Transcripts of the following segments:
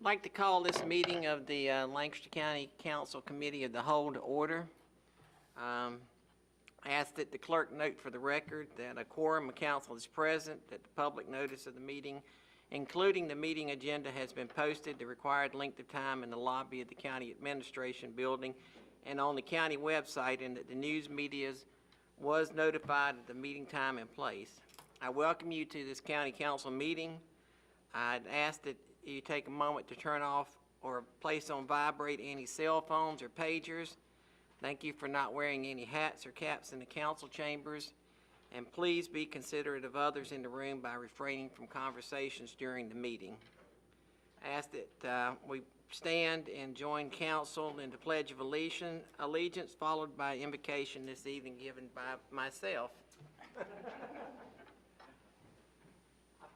I'd like to call this meeting of the Lancaster County Council Committee of the Whole to order. I ask that the clerk note for the record that a quorum of council is present, that the public notice of the meeting, including the meeting agenda, has been posted the required length of time in the lobby of the County Administration Building and on the county website, and that the news media was notified of the meeting time and place. I welcome you to this County Council meeting. I'd ask that you take a moment to turn off or place on vibrate any cell phones or pagers. Thank you for not wearing any hats or caps in the council chambers. And please be considerate of others in the room by refraining from conversations during the meeting. I ask that we stand and join council in the Pledge of Allegiance, followed by invocation this evening given by myself. I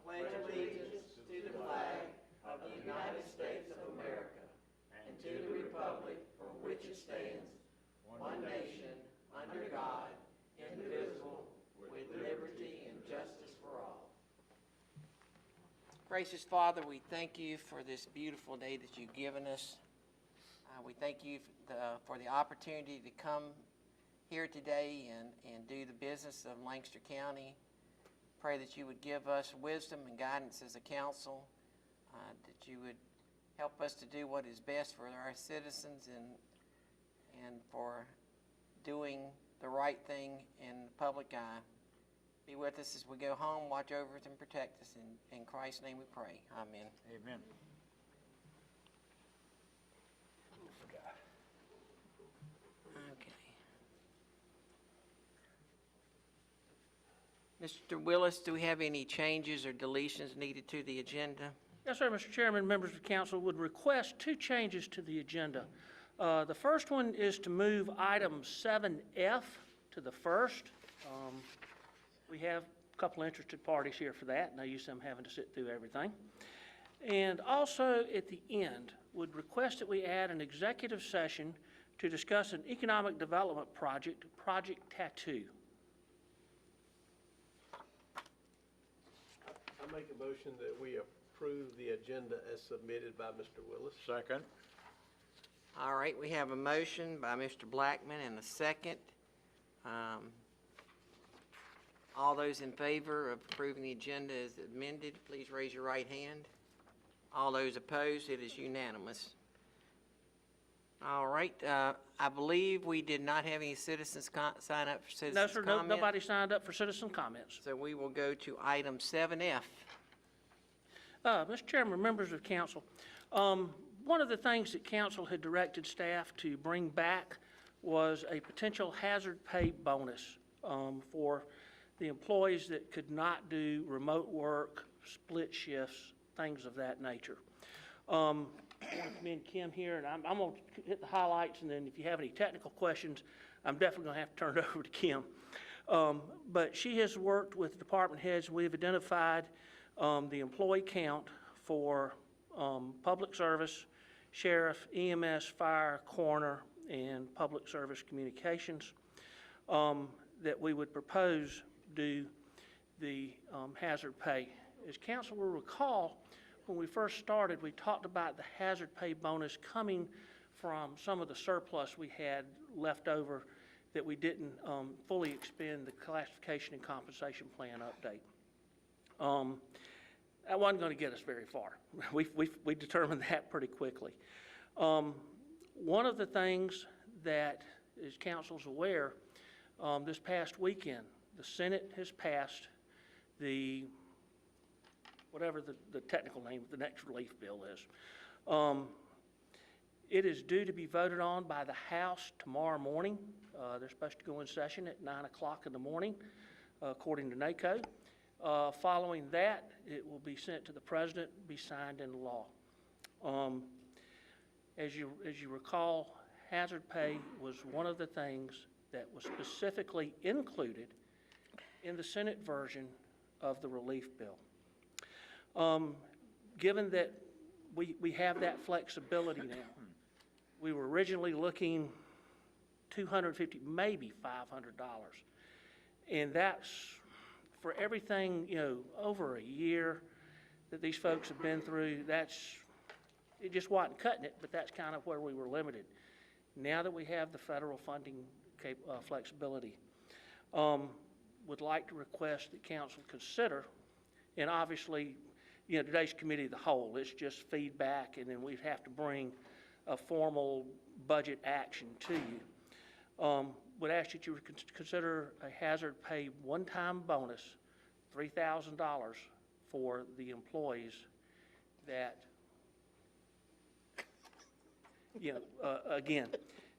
pledge allegiance to the flag of the United States of America and to the republic for which it stands, one nation, under God, indivisible, with liberty and justice for all. Gracious Father, we thank you for this beautiful day that you've given us. We thank you for the opportunity to come here today and do the business of Lancaster County. Pray that you would give us wisdom and guidance as a council, that you would help us to do what is best for our citizens and for doing the right thing in the public eye. Be with us as we go home, watch over us and protect us. In Christ's name we pray. Amen. Amen. Okay. Mr. Willis, do we have any changes or deletions needed to the agenda? Yes, sir, Mr. Chairman. Members of council would request two changes to the agenda. The first one is to move item 7F to the first. We have a couple of interested parties here for that, and I used to them having to sit through everything. And also at the end, would request that we add an executive session to discuss an economic development project, Project Tattoo. I make a motion that we approve the agenda as submitted by Mr. Willis. Second. All right, we have a motion by Mr. Blackman and a second. All those in favor of approving the agenda as amended, please raise your right hand. All those opposed, it is unanimous. All right, I believe we did not have any citizens sign up for citizens No, sir, comment. nobody signed up for citizen comments. So we will go to item 7F. Mr. Chairman, members of council, one of the things that council had directed staff to bring back was a potential hazard pay bonus for the employees that could not do remote work, split shifts, things of that nature. Me and Kim here, and I'm going to hit the highlights, and then if you have any technical questions, I'm definitely going to have to turn it over to Kim. But she has worked with department heads. We've identified the employee count for public service, sheriff, EMS, fire, coroner, and public service communications that we would propose do the hazard pay. As council will recall, when we first started, we talked about the hazard pay bonus coming from some of the surplus we had left over that we didn't fully expend the classification and compensation plan update. That wasn't going to get us very far. We determined that pretty quickly. One of the things that, as council's aware, this past weekend, the Senate has passed the, whatever the technical name of the next relief bill is. It is due to be voted on by the House tomorrow morning. They're supposed to go in session at 9 o'clock in the morning, according to NACO. Following that, it will be sent to the President, be signed into law. As you recall, hazard pay was one of the things that was specifically included in the Senate version of the relief bill. Given that we have that flexibility now, we were originally looking $250, maybe $500, and that's for everything, you know, over a year that these folks have been through. That's it just wasn't cutting it, but that's kind of where we were limited. Now that we have the federal funding flexibility, would like to request that council consider, and obviously, you know, today's committee of the whole, it's just feedback, and then we'd have to bring a formal budget action to you. Would ask that you would consider a hazard pay one-time bonus, $3,000 for the employees that, you know, again,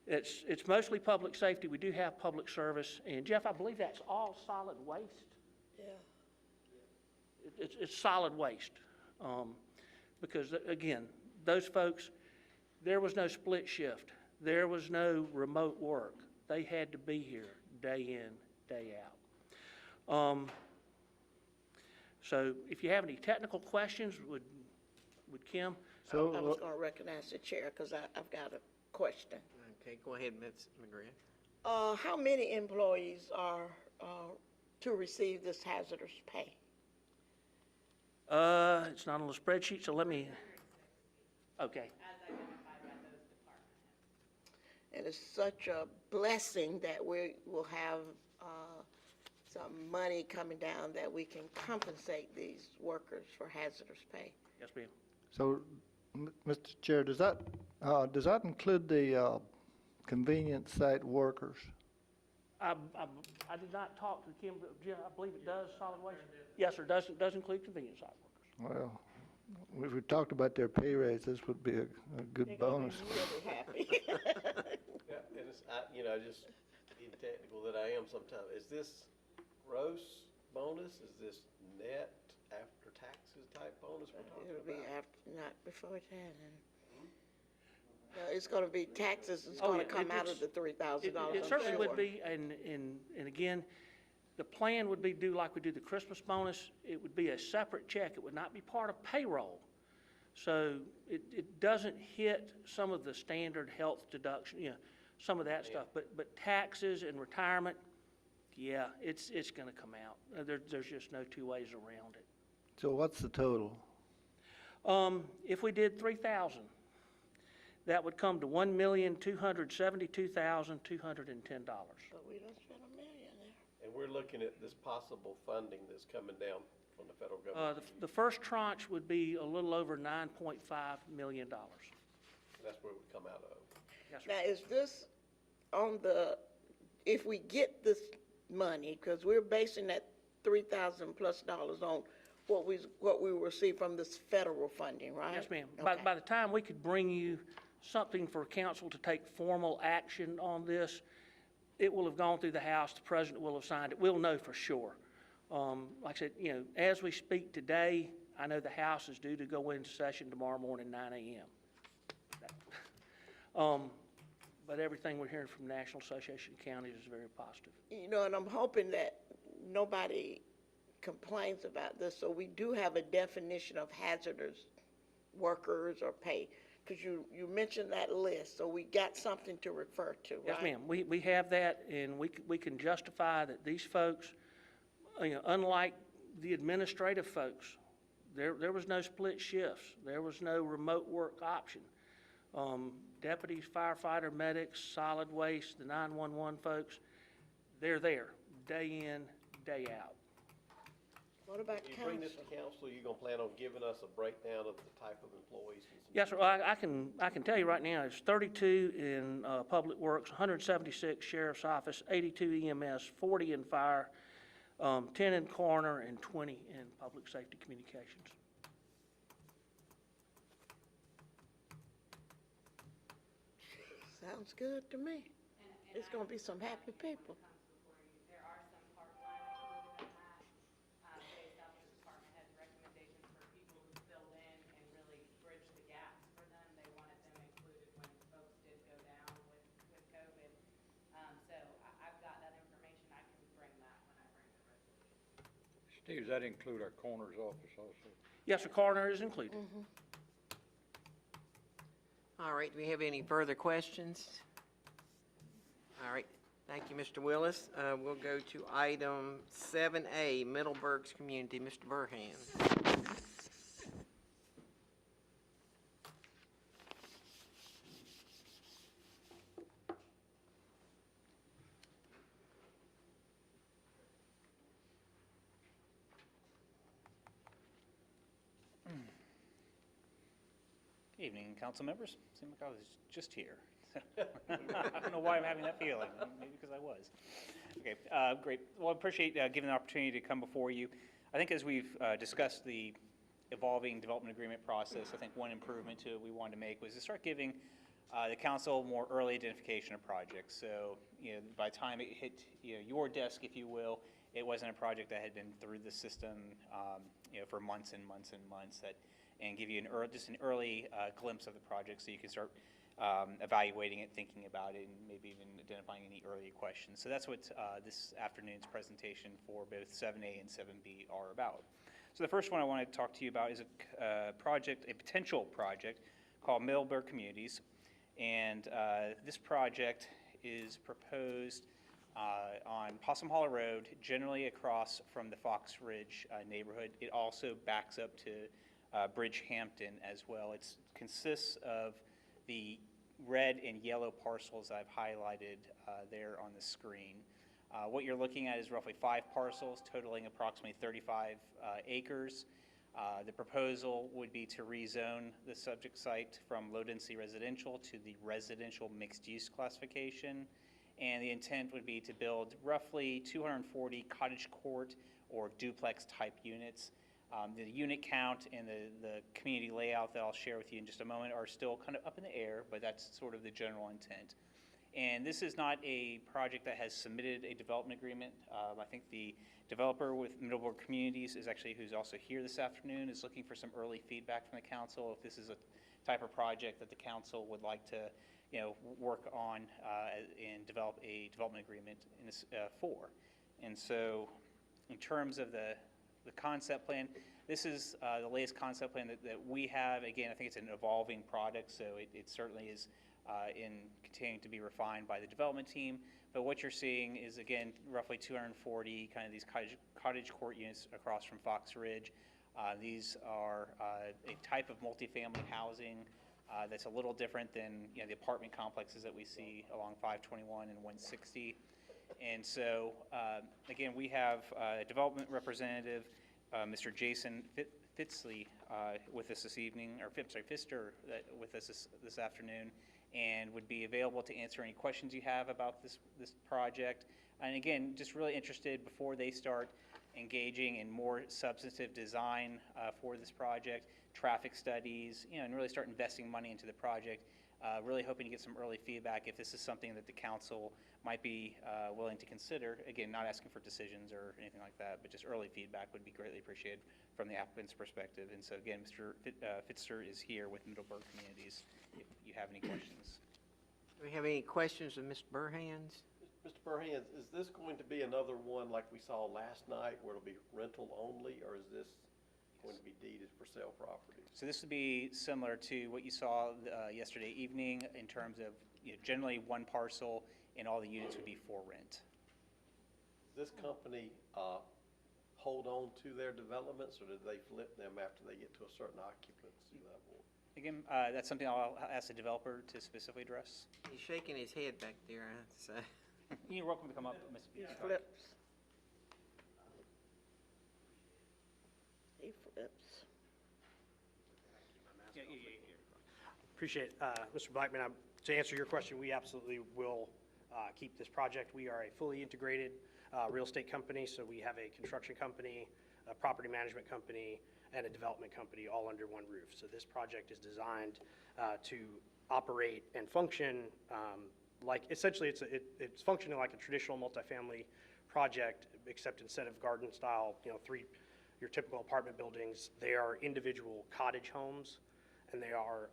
it's mostly public safety. We do have public service, and Jeff, I believe that's all solid waste. Yeah. It's solid waste, because again, those folks, there was no split shift. There was no remote work. They had to be here day in, day out. So if you have any technical questions, would Kim? I was going to recognize the chair because I've got a question. Okay, go ahead, Ms. McGrath. How many employees are to receive this hazardous pay? It's not on the spreadsheet, so let me, okay. As identified by those department heads. And it's such a blessing that we will have some money coming down that we can compensate these workers for hazardous pay. Yes, ma'am. So, Mr. Chair, does that include the convenience site workers? I did not talk to Kim, but Jim, I believe it does, solid waste? Yes, sir, does include convenience site workers. Well, if we talked about their pay raise, this would be a good bonus. Really happy. Yeah, and it's, you know, just being technical that I am sometimes, is this gross bonus? Is this net after taxes type bonus we're talking It'll be about? after, not before that. No, it's going to be taxes. It's Oh, going to yeah, come out it's- of the $3,000. It certainly I'm would sure. be, and again, the plan would be do like we do the Christmas bonus. It would be a separate check. It would not be part of payroll. So it doesn't hit some of the standard health deduction, you know, some of that stuff. But taxes and retirement, yeah, it's gonna come out. There's just no two ways around it. So what's the total? If we did 3,000, that would come to $1,272,210. But we don't spend $1 million there. And we're looking at this possible funding that's coming down from the federal government. The first tranche would be a little over $9.5 million. That's where it would come out of. Yes, sir. Now, is this on the, if we get this money, because we're basing that $3,000 plus on what we will receive from this federal funding, right? Yes, ma'am. Okay. By the time we could bring you something for council to take formal action on this, it will have gone through the House, the president will have signed it, we'll know for sure. Like I said, you know, as we speak today, I know the House is due to go into session tomorrow morning, 9 a.m. But everything we're hearing from the National Association of Counties is very positive. You know, and I'm hoping that nobody complains about this, so we do have a definition of hazardous workers or pay, because you mentioned that list, so we got something to refer to, right? Yes, ma'am. We have that, and we can justify that these folks, you know, unlike the administrative folks, there was no split shifts. There was no remote work option. Deputies, firefighter, medics, solid waste, the 911 folks, they're there, day in, day out. What about You bring this council? to council, you gonna plan on giving us a breakdown of the type of employees? and some- Yes, sir. I can tell you right now, it's 32 in Public Works, 176 Sheriff's Office, 82 EMS, 40 in Fire, 10 in Coroner, and 20 in Public Safety Communications. Sounds good to me. It's gonna be some happy people. There are some part-time included in that, based off the department head's recommendations for people who filled in and really bridged the gaps for them. They wanted them included when folks did go down with COVID. So I've got that information. I can bring that when I bring the resolution. Steve, does that include our coroner's office also? Yes, sir. Coroner is included. All right, do we have any further questions? All right, thank you, Mr. Willis. We'll go to item 7A, Middleburg's Community. Mr. Burhan. Evening, council members. Seemed like I was just here. I don't know why I'm having that feeling. Maybe because I was. Okay, great. Well, I appreciate giving the opportunity to come before you. I think as we've discussed the evolving development agreement process, I think one improvement to it we wanted to make was to start giving the council more early identification of projects. So, by the time it hit your desk, if you will, it wasn't a project that had been through the system, for months and months and months, and give you just an early glimpse of the project, so you can start evaluating it, thinking about it, and maybe even identifying any early questions. So that's what this afternoon's presentation for both 7A and 7B are about. So the first one I want to talk to you about is a potential project called Middleburg Communities. And this project is proposed on Possum Hollow Road, generally across from the Fox Ridge neighborhood. It also backs up to Bridgehampton as well. It consists of the red and yellow parcels I've highlighted there on the screen. What you're looking at is roughly 5 parcels totaling approximately 35 acres. The proposal would be to rezone the subject site from low-density residential to the residential mixed-use classification. And the intent would be to build roughly 240 cottage court or duplex-type units. The unit count and the community layout that I'll share with you in just a moment are still kind of up in the air, but that's sort of the general intent. And this is not a project that has submitted a development agreement. I think the developer with Middleburg Communities is actually, who's also here this afternoon, is looking for some early feedback from the council if this is a type of project that the council would like to work on and develop a development agreement for. And so in terms of the concept plan, this is the latest concept plan that we have. Again, I think it's an evolving product, so it certainly is in continuing to be refined by the development team. But what you're seeing is, again, roughly 240 kind of these cottage court units across from Fox Ridge. These are a type of multifamily housing that's a little different than the apartment complexes that we see along 521 and 160. And so, again, we have a development representative, Mr. Jason Fitzley, with us this evening, or Pfister with us this afternoon, and would be available to answer any questions you have about this project. And again, just really interested before they start engaging in more substantive design for this project, traffic studies, and really start investing money into the project. Really hoping to get some early feedback if this is something that the council might be willing to consider. Again, not asking for decisions or anything like that, but just early feedback would be greatly appreciated from the applicant's perspective. And so again, Mr. Fitzer is here with Middleburg Communities if you have any questions. Do we have any questions of Mr. Burhans? Mr. Burhans, is this going to be another one like we saw last night where it'll be rental only, or is this going to be deeded for sale property? So this would be similar to what you saw yesterday evening in terms of generally one parcel and all the units would be for rent. Does this company hold on to their developments, or do they flip them after they get to a certain occupancy level? Again, that's something I'll ask the developer to specifically address. He's shaking his head back there, I have to say. You're welcome to come up, Mr. He Peterson. flips. He flips. Yeah. Appreciate it. Mr. Blackman, to answer your question, we absolutely will keep this project. We are a fully integrated real estate company, so we have a construction company, a property management company, and a development company all under one roof. So this project is designed to operate and function like, essentially it's functioning like a traditional multifamily project, except instead of garden style, your typical apartment buildings, they are individual cottage homes, and they are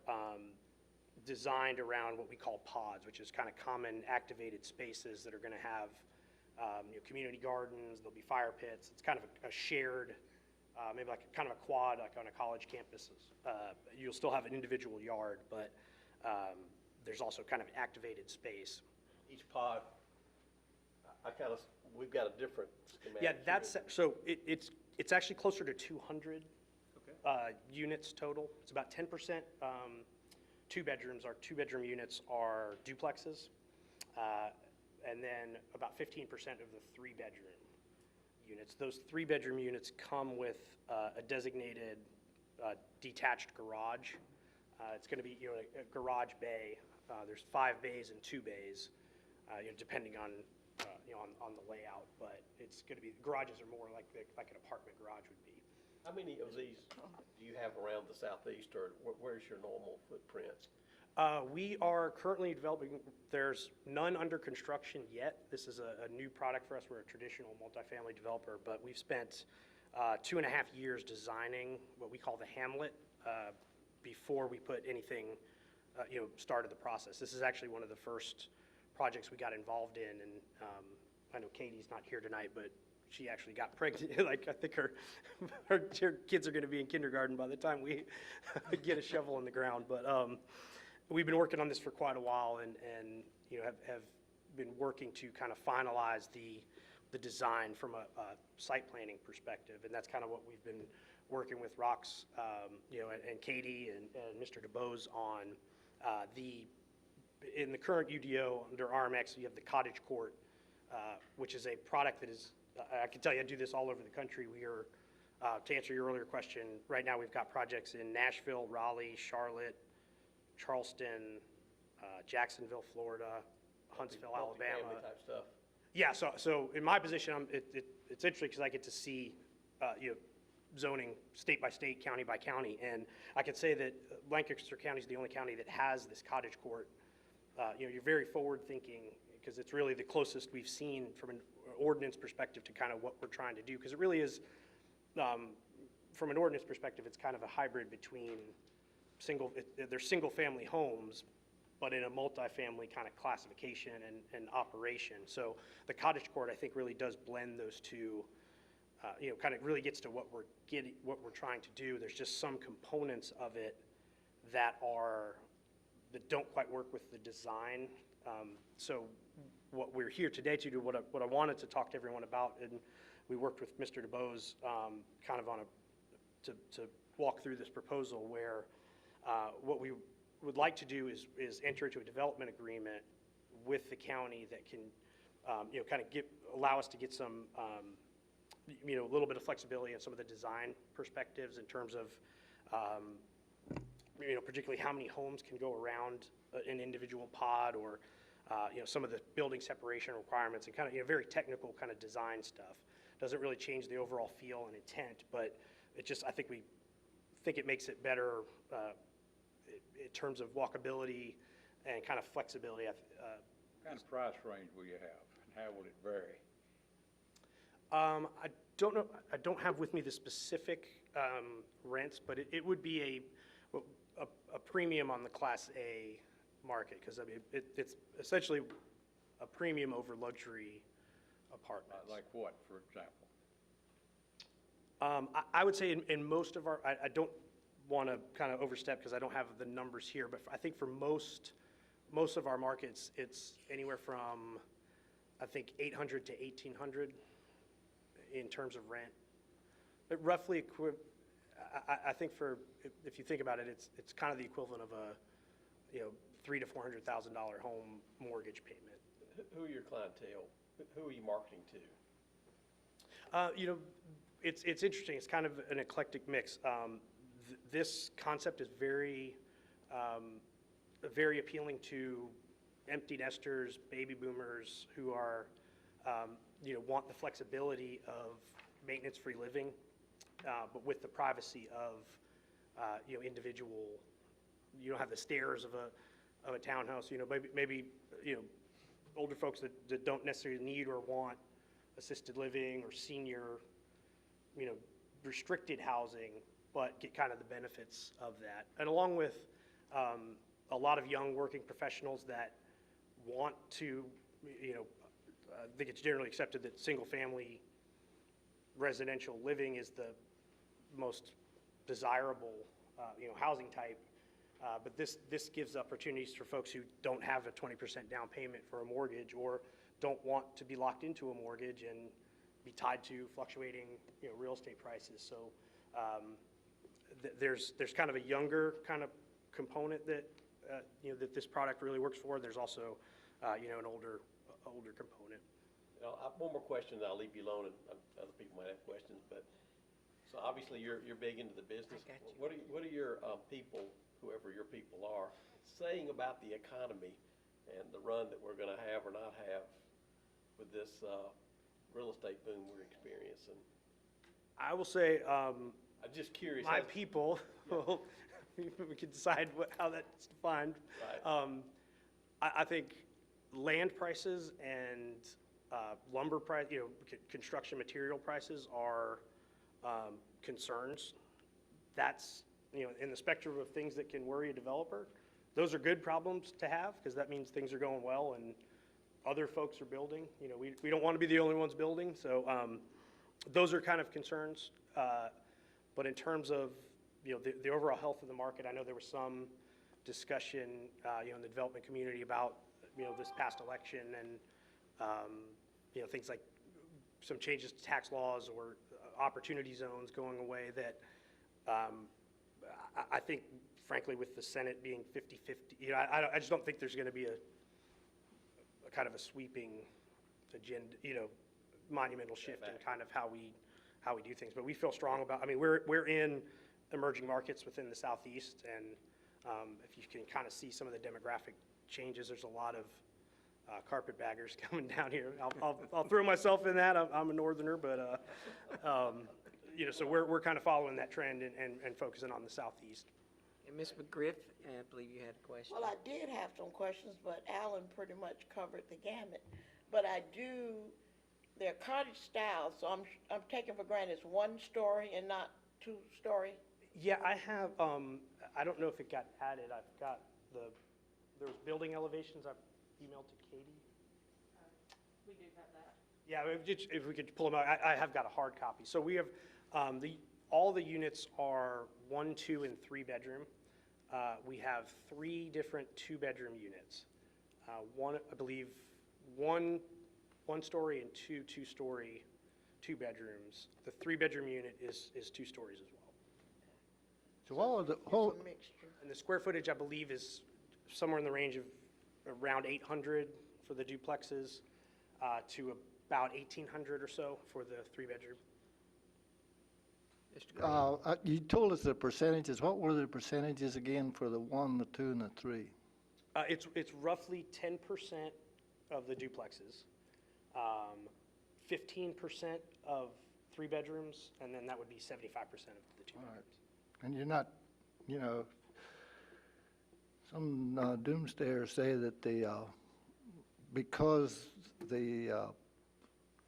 designed around what we call pods, which is kind of common activated spaces that are going to have community gardens. There'll be fire pits. It's kind of a shared, maybe like kind of a quad, like on a college campus. You'll still have an individual yard, but there's also kind of activated space. Each pod, we've got a different schematic. Yeah, that's so it's actually closer to 200 units total. It's about 10%. Our two-bedroom units are duplexes, and then about 15% of the three-bedroom units. Those three-bedroom units come with a designated detached garage It's going to be, a garage bay. There's 5 bays and 2 bays, depending on, on the layout. But it's going to be, garages are more like an apartment garage would be. How many of these do you have around the southeast, or where's your normal footprint? We are currently developing, there's none under construction yet. This is a new product for us. We're a traditional multifamily developer, but we've spent 2.5 years designing what we call the Hamlet before we put anything, started the process. This is actually one of the first projects we got involved in, and I know Katie's not here tonight, but she actually got pregnant. Like, I think her kids are going to be in kindergarten by the time we get a shovel in the ground. But we've been working on this for quite a while, and have been working to kind of finalize the design from a site planning perspective, and that's kind of what we've been working with Rox, and Katie and Mr. DeBose on. In the current UDO under RMX, you have the cottage court, which is a product that is, I can tell you, I do this all over the country. We are, to answer your earlier question, right now we've got projects in Nashville, Raleigh, Charlotte, Charleston, Jacksonville, Florida, Huntsville, Alabama. Multifamily type stuff. Yeah, so in my position, it's interesting because I get to see, zoning state by state, county by county, and I could say that Lancaster County is the only county that has this cottage court. You're very forward thinking because it's really the closest we've seen from an ordinance perspective to kind of what we're trying to do, because it really is, from an ordinance perspective, it's kind of a hybrid between they're single family homes, but in a multifamily kind of classification and operation. So the cottage court, I think, really does blend those two, kind of really gets to what we're trying to do. There's just some components of it that don't quite work with the design. So what we're here today to do, what I wanted to talk to everyone about, and we worked with Mr. DeBose kind of to walk through this proposal where what we would like to do is enter into a development agreement with the county that can, kind of allow us to get some, a little bit of flexibility in some of the design perspectives in terms of, particularly how many homes can go around an individual pod, or, some of the building separation requirements, and kind of, very technical kind of design stuff. Doesn't really change the overall feel and intent, but it just, I think it makes it better in terms of walkability and kind of flexibility. What kind of price range will you have, and how will it vary? I don't know. I don't have with me the specific rents, but it would be a premium on the Class A market, because I mean it's essentially a premium over luxury apartments. Like what, for example? I would say in most of our, I don't want to kind of overstep because I don't have the numbers here, but I think for most of our markets, it's anywhere from, I think, $800 to $1,800 in terms of rent. It roughly, I think if you think about it, it's kind of the equivalent of a, $300,000 to $400,000 home mortgage payment. Who are your clientele? Who are you marketing to? It's interesting. It's kind of an eclectic mix. This concept is very appealing to empty nesters, baby boomers who are, want the flexibility of maintenance-free living, but with the privacy of, individual. You don't have the stairs of a townhouse. Maybe older folks that don't necessarily need or want assisted living or senior, restricted housing, but get kind of the benefits of that. And along with a lot of young working professionals that want to, I think it's generally accepted that single-family residential living is the most desirable, housing type. But this gives opportunities for folks who don't have a 20% down payment for a mortgage, or don't want to be locked into a mortgage and be tied to fluctuating, real estate prices. So there's kind of a younger kind of component that that this product really works for. There's also an older component. One more question, and I'll leave you alone, and other people might have questions. But So obviously, you're big into the business. I got you. What are your people, whoever your people are, saying about the economy and the run that we're gonna have or not have with this, real estate boom we're experiencing? I will say, I'm just curious. my as- people, we can decide how that's defined. Right. I think land prices and lumber price, construction material prices are concerns. That's, in the spectrum of things that can worry a developer, those are good problems to have, because that means things are going well and other folks are building. We don't want to be the only ones building, so those are kind of concerns. But in terms of, the overall health of the market, I know there was some discussion, in the development community about, this past election and, things like some changes to tax laws or opportunity zones going away that I think, frankly, with the Senate being 50-50, I just don't think there's going to be a kind of a sweeping agenda, monumental shift in kind of how we do things. But we feel strong about, we're in emerging markets within the Southeast, and if you can kind of see some of the demographic changes, there's a lot of carpetbaggers coming down here. I'll throw myself in that. I'm a northerner, but so we're kind of following that trend and focusing on the Southeast. And Ms. McGriff, I believe you had a question. Well, I did have some questions, but Alan pretty much covered the gamut. But they're cottage style, so I'm taking for granted it's 1 story and not 2 story. Yeah, I have, I don't know if it got added. I've got there was building elevations I've emailed to Katie. We do have that. Yeah, if we could pull them out, I have got a hard copy. So we have, all the units are 1, 2, and 3 bedroom. We have 3 different 2-bedroom units. One, I believe, one story and 2 2-story 2 bedrooms. The 3-bedroom unit is 2 stories as well. So all of the It's whole, a mixture. And the square footage, I believe, is somewhere in the range of around 800 for the duplexes, to about 1,800 or so for the 3-bedroom. Mr. Green? you told us the percentages. What were the percentages again for the 1, the 2, and the 3? It's roughly 10% of the duplexes, 15% of 3 bedrooms, and then that would be 75% of the 2 bedrooms. And you're not, some doomsayers say that because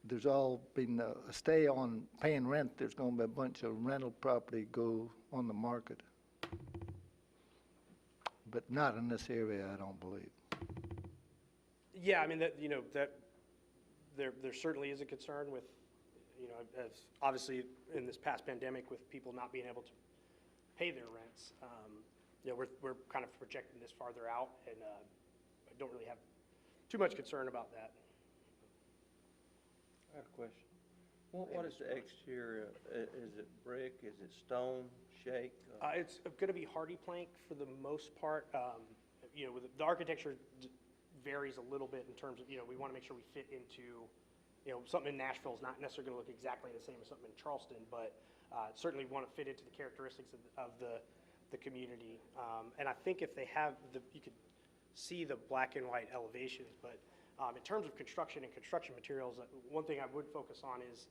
there's all been a stay on paying rent, there's going to be a bunch of rental property go on the market. But not in this area, I don't believe. Yeah, that there certainly is a concern with, as obviously in this past pandemic with people not being able to pay their rents. We're kind of projecting this farther out, and I don't really have too much concern about that. I have a question. What is the exterior? Is it brick? Is it stone, shake? It's going to be hardy plank for the most part. With the architecture varies a little bit in terms of, we want to make sure we fit into, something in Nashville is not necessarily going to look exactly the same as something in Charleston, but certainly want to fit into the characteristics of the community. And I think if they have you could see the black and white elevations, but in terms of construction and construction materials, one thing I would focus on is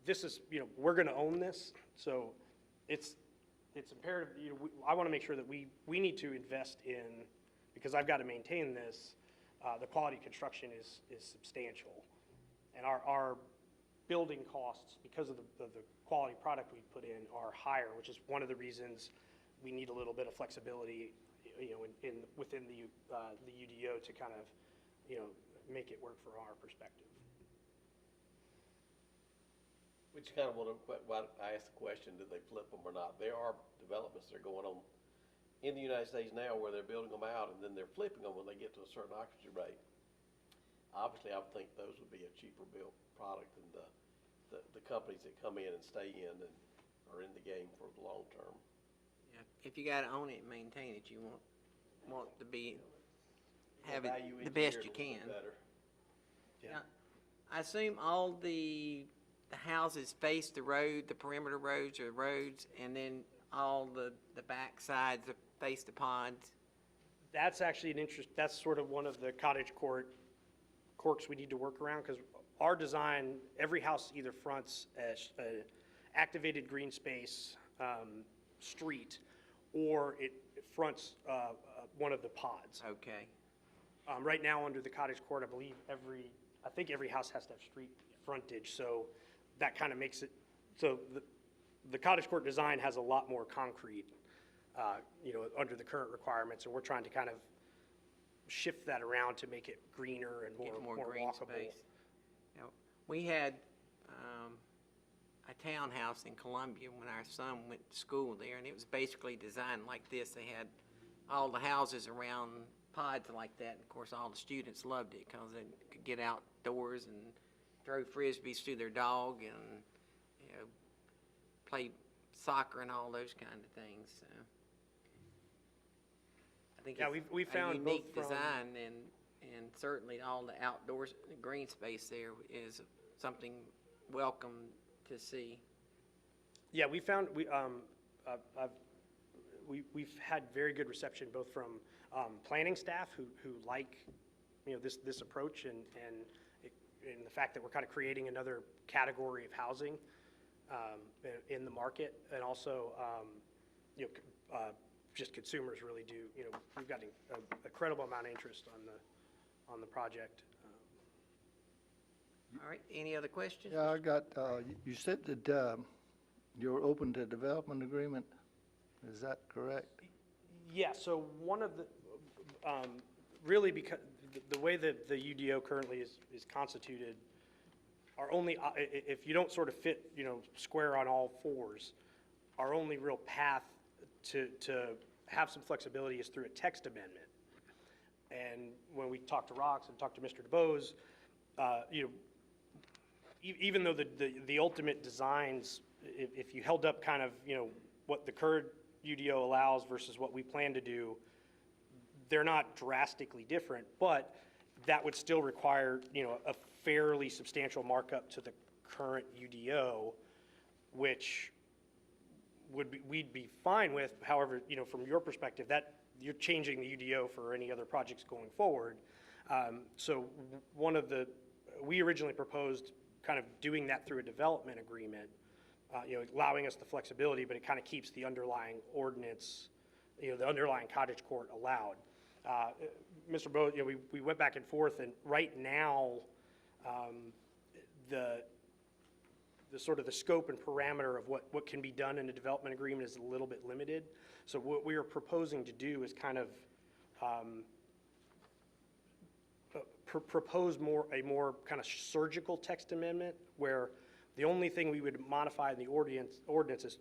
this is, we're going to own this, so it's imperative. I want to make sure that we need to invest in, because I've got to maintain this. The quality of construction is substantial, and our building costs, because of the quality product we put in, are higher, which is one of the reasons we need a little bit of flexibility, within the UDO to kind of, make it work from our perspective. Which kind of why I asked the question, did they flip them or not? There are developments that are going on in the United States now where they're building them out and then they're flipping them when they get to a certain occupancy rate. Obviously, I would think those would be a cheaper built product than the companies that come in and stay in and are in the game for the long term. Yeah, if you gotta own it and maintain it, you want to have it Value the best engineered you a little can. bit better. Yeah. Now, I assume all the the houses face the road, the perimeter roads or roads, and then all the back sides are face the ponds? That's actually that's sort of one of the cottage court quirks we need to work around, because our design, every house either fronts a activated green space street, or it fronts one of the pods. Okay, Right now, under the cottage court, I believe I think every house has to have street frontage, so that kind of makes it, so the cottage court design has a lot more concrete, under the current requirements, and we're trying to kind of shift that around to make it greener and get more more green walkable. space. Now, we had a townhouse in Columbia when our son went to school there, and it was basically designed like this. They had all the houses around pods like that, and of course, all the students loved it because they could get outdoors and throw frisbees to their dog and, play soccer and all those kind of things, so. I think Yeah, it's we a found both unique from- design, and certainly all the outdoors green space there is something welcome to see. Yeah, we've had very good reception, both from planning staff who like, this approach, and the fact that we're kind of creating another category of housing in the market, and also, just consumers really do, we've got a credible amount of interest on the project. All right, any other questions? Yeah, I got, you said that you're open to development agreement. Is that correct? Yeah, so one of the, really because the way that the UDO currently is constituted, our only, if you don't sort of fit, square on all fours, our only real path to have some flexibility is through a text amendment. And when we talked to Rox and talked to Mr. DeBose, even though the ultimate designs, if you held up kind of, what the current UDO allows versus what we plan to do, they're not drastically different, but that would still require, a fairly substantial markup to the current UDO, which we'd be fine with. However, from your perspective, that you're changing the UDO for any other projects going forward. So we originally proposed kind of doing that through a development agreement, allowing us the flexibility, but it kind of keeps the underlying ordinance, the underlying cottage court allowed. Mr. Bo, we went back and forth, and right now, the sort of the scope and parameter of what can be done in a development agreement is a little bit limited. So what we are proposing to do is kind of propose a more kind of surgical text amendment, where the only thing we would modify in the ordinance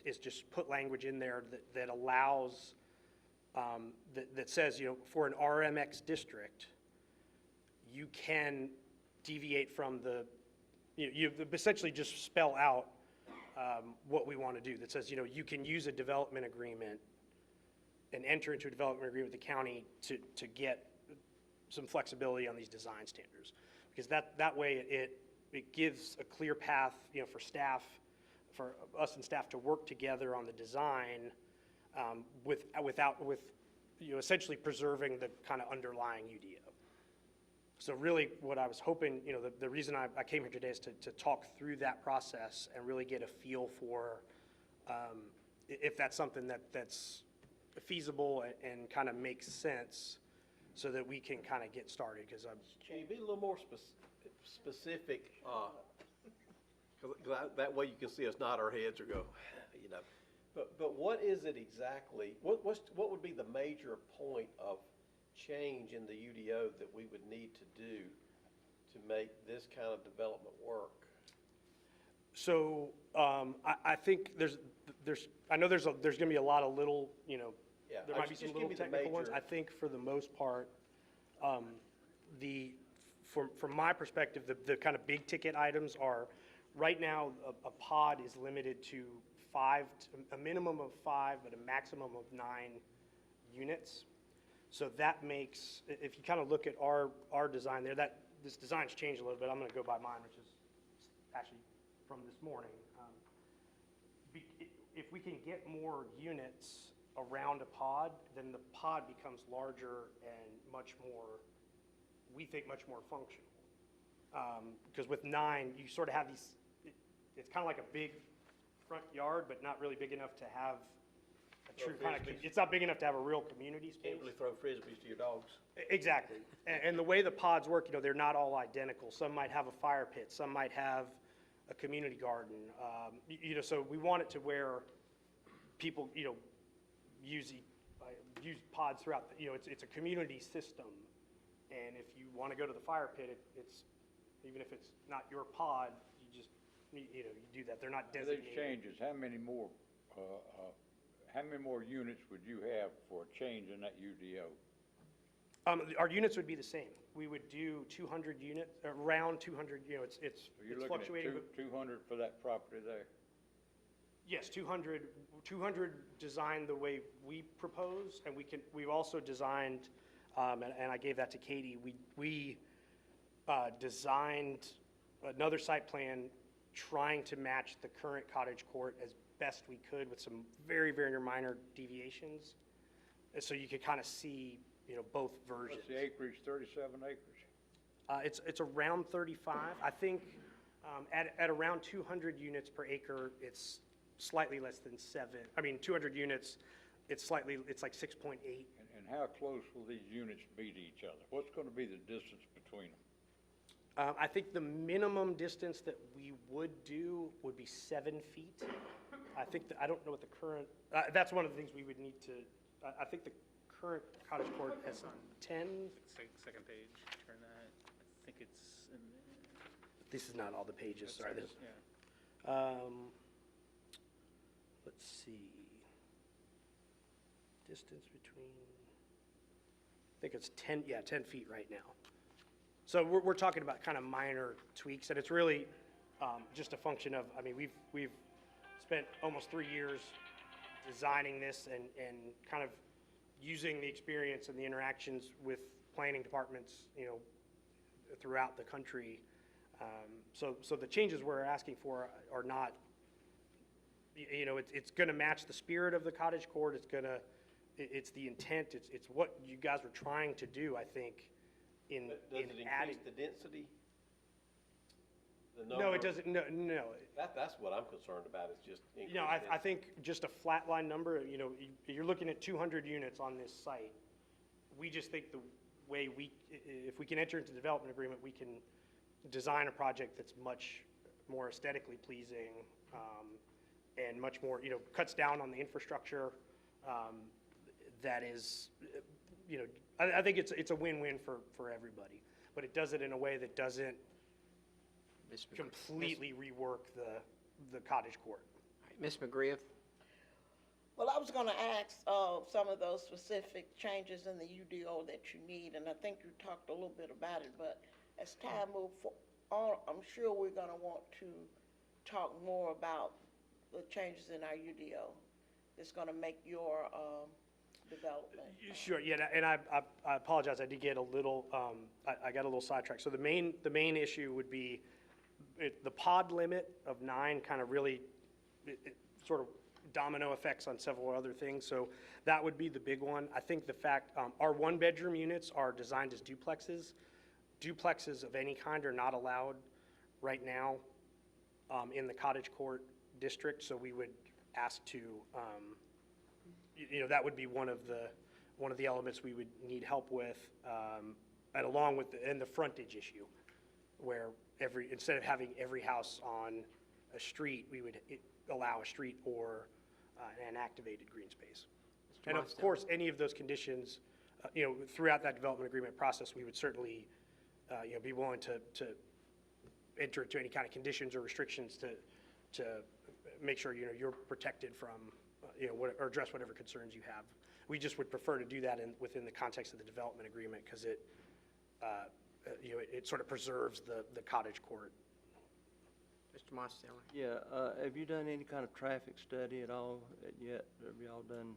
is just put language in there that allows, that says, for an RMX district, you can deviate from you essentially just spell out what we want to do. That says, you can use a development agreement and enter into a development agreement with the county to get some flexibility on these design standards. Because that way it gives a clear path, for staff, for us and staff to work together on the design with essentially preserving the kind of underlying UDO. So really what I was hoping, the reason I came here today is to talk through that process and really get a feel for if that's something that's feasible and kind of makes sense, so that we can kind of get started, because Can you be a little more specific? Because that way you can see us nod our heads or go, But what is it exactly? What would be the major point of change in the UDO that we would need to do to make this kind of development work? So I think I know there's going to be a lot of little, Yeah, there might be some just little give me the technical ones. major- I think for the most part, from my perspective, the kind of big ticket items are, right now, a pod is limited to a minimum of 5, but a maximum of 9 units. So that makes, if you kind of look at our design there, this design's changed a little bit. I'm going to go by mine, which is actually from this morning. If we can get more units around a pod, then the pod becomes larger and much more, we think, much more functional. Because with 9, you sort of have these, it's kind of like a big front yard, but not really big enough to have a true kind of, it's not big enough to have a real community space. Can't really throw frisbees to your dogs. Exactly. And the way the pods work, they're not all identical. Some might have a fire pit, some might have a community garden. So we want it to where people, use pods throughout, it's a community system. And if you want to go to the fire pit, it's, even if it's not your pod, you just, you do that. They're not designated. These changes, how many more units would you have for a change in that UDO? Our units would be the same. We would do 200 units, around 200, it's So you're looking fluctuating. at 200 for that property there? Yes, 200 designed the way we propose, and we've also designed, and I gave that to Katie, we designed another site plan trying to match the current cottage court as best we could with some very, very minor deviations. And so you could kind of see, both versions. What's the acreage, 37 acres? It's around 35. I think at around 200 units per acre, it's slightly less than 7. 200 units, it's like 6.8. And how close will these units be to each other? What's going to be the distance between them? I think the minimum distance that we would do would be 7 feet. I think, I don't know what the current, that's one of the things we would need to, I think the current cottage court has 10. Second page, turn that, I think it's in there. This is not all the pages, sorry. This, Yeah. let's see. Distance between, I think it's 10, 10 feet right now. So we're talking about kind of minor tweaks, and it's really just a function of, we've spent almost 3 years designing this and kind of using the experience and the interactions with planning departments, throughout the country. So the changes we're asking for are not, it's going to match the spirit of the cottage court. It's the intent. It's what you guys were trying to do, I think, in Does it adding. increase the density? The No, number? it doesn't, no. That's what I'm concerned about, is just increase I density. think just a flat line number, you're looking at 200 units on this site. We just think the way if we can enter into development agreement, we can design a project that's much more aesthetically pleasing, and much more, cuts down on the infrastructure, that is, I think it's a win-win for everybody, but it does it in a way that doesn't completely rework the cottage court. Ms. McGriff? Well, I was going to ask some of those specific changes in the UDO that you need, and I think you talked a little bit about it, but as time moves on, I'm sure we're going to want to talk more about the changes in our UDO. It's going to make your development. Sure, yeah, and I apologize, I did get a little, I got a little sidetracked. So the main issue would be the pod limit of 9 kind of really, it sort of domino effects on several other things. So that would be the big one. I think the fact, our 1-bedroom units are designed as duplexes. Duplexes of any kind are not allowed right now in the cottage court district, so we would ask to, that would be one of the elements we would need help with, and along with the frontage issue, where instead of having every house on a street, we would allow a street or an activated green space. And of course, any of those conditions, throughout that development agreement process, we would certainly, be willing to enter into any kind of conditions or restrictions to make sure, you're protected from, or address whatever concerns you have. We just would prefer to do that within the context of the development agreement, because it sort of preserves the cottage court. Mr. Mosteller? Yeah, have you done any kind of traffic study at all yet? Have y'all done?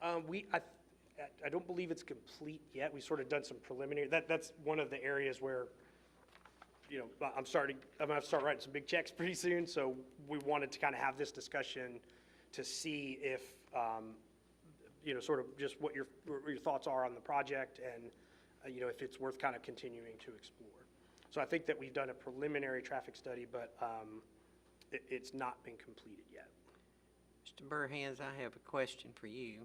I don't believe it's complete yet. We sort of done some preliminary, that's one of the areas where I'm gonna have to start writing some big checks pretty soon, so we wanted to kind of have this discussion to see if, sort of just what your thoughts are on the project and, if it's worth kind of continuing to explore. So I think that we've done a preliminary traffic study, but it's not been completed yet. Mr. Burhands, I have a question for you.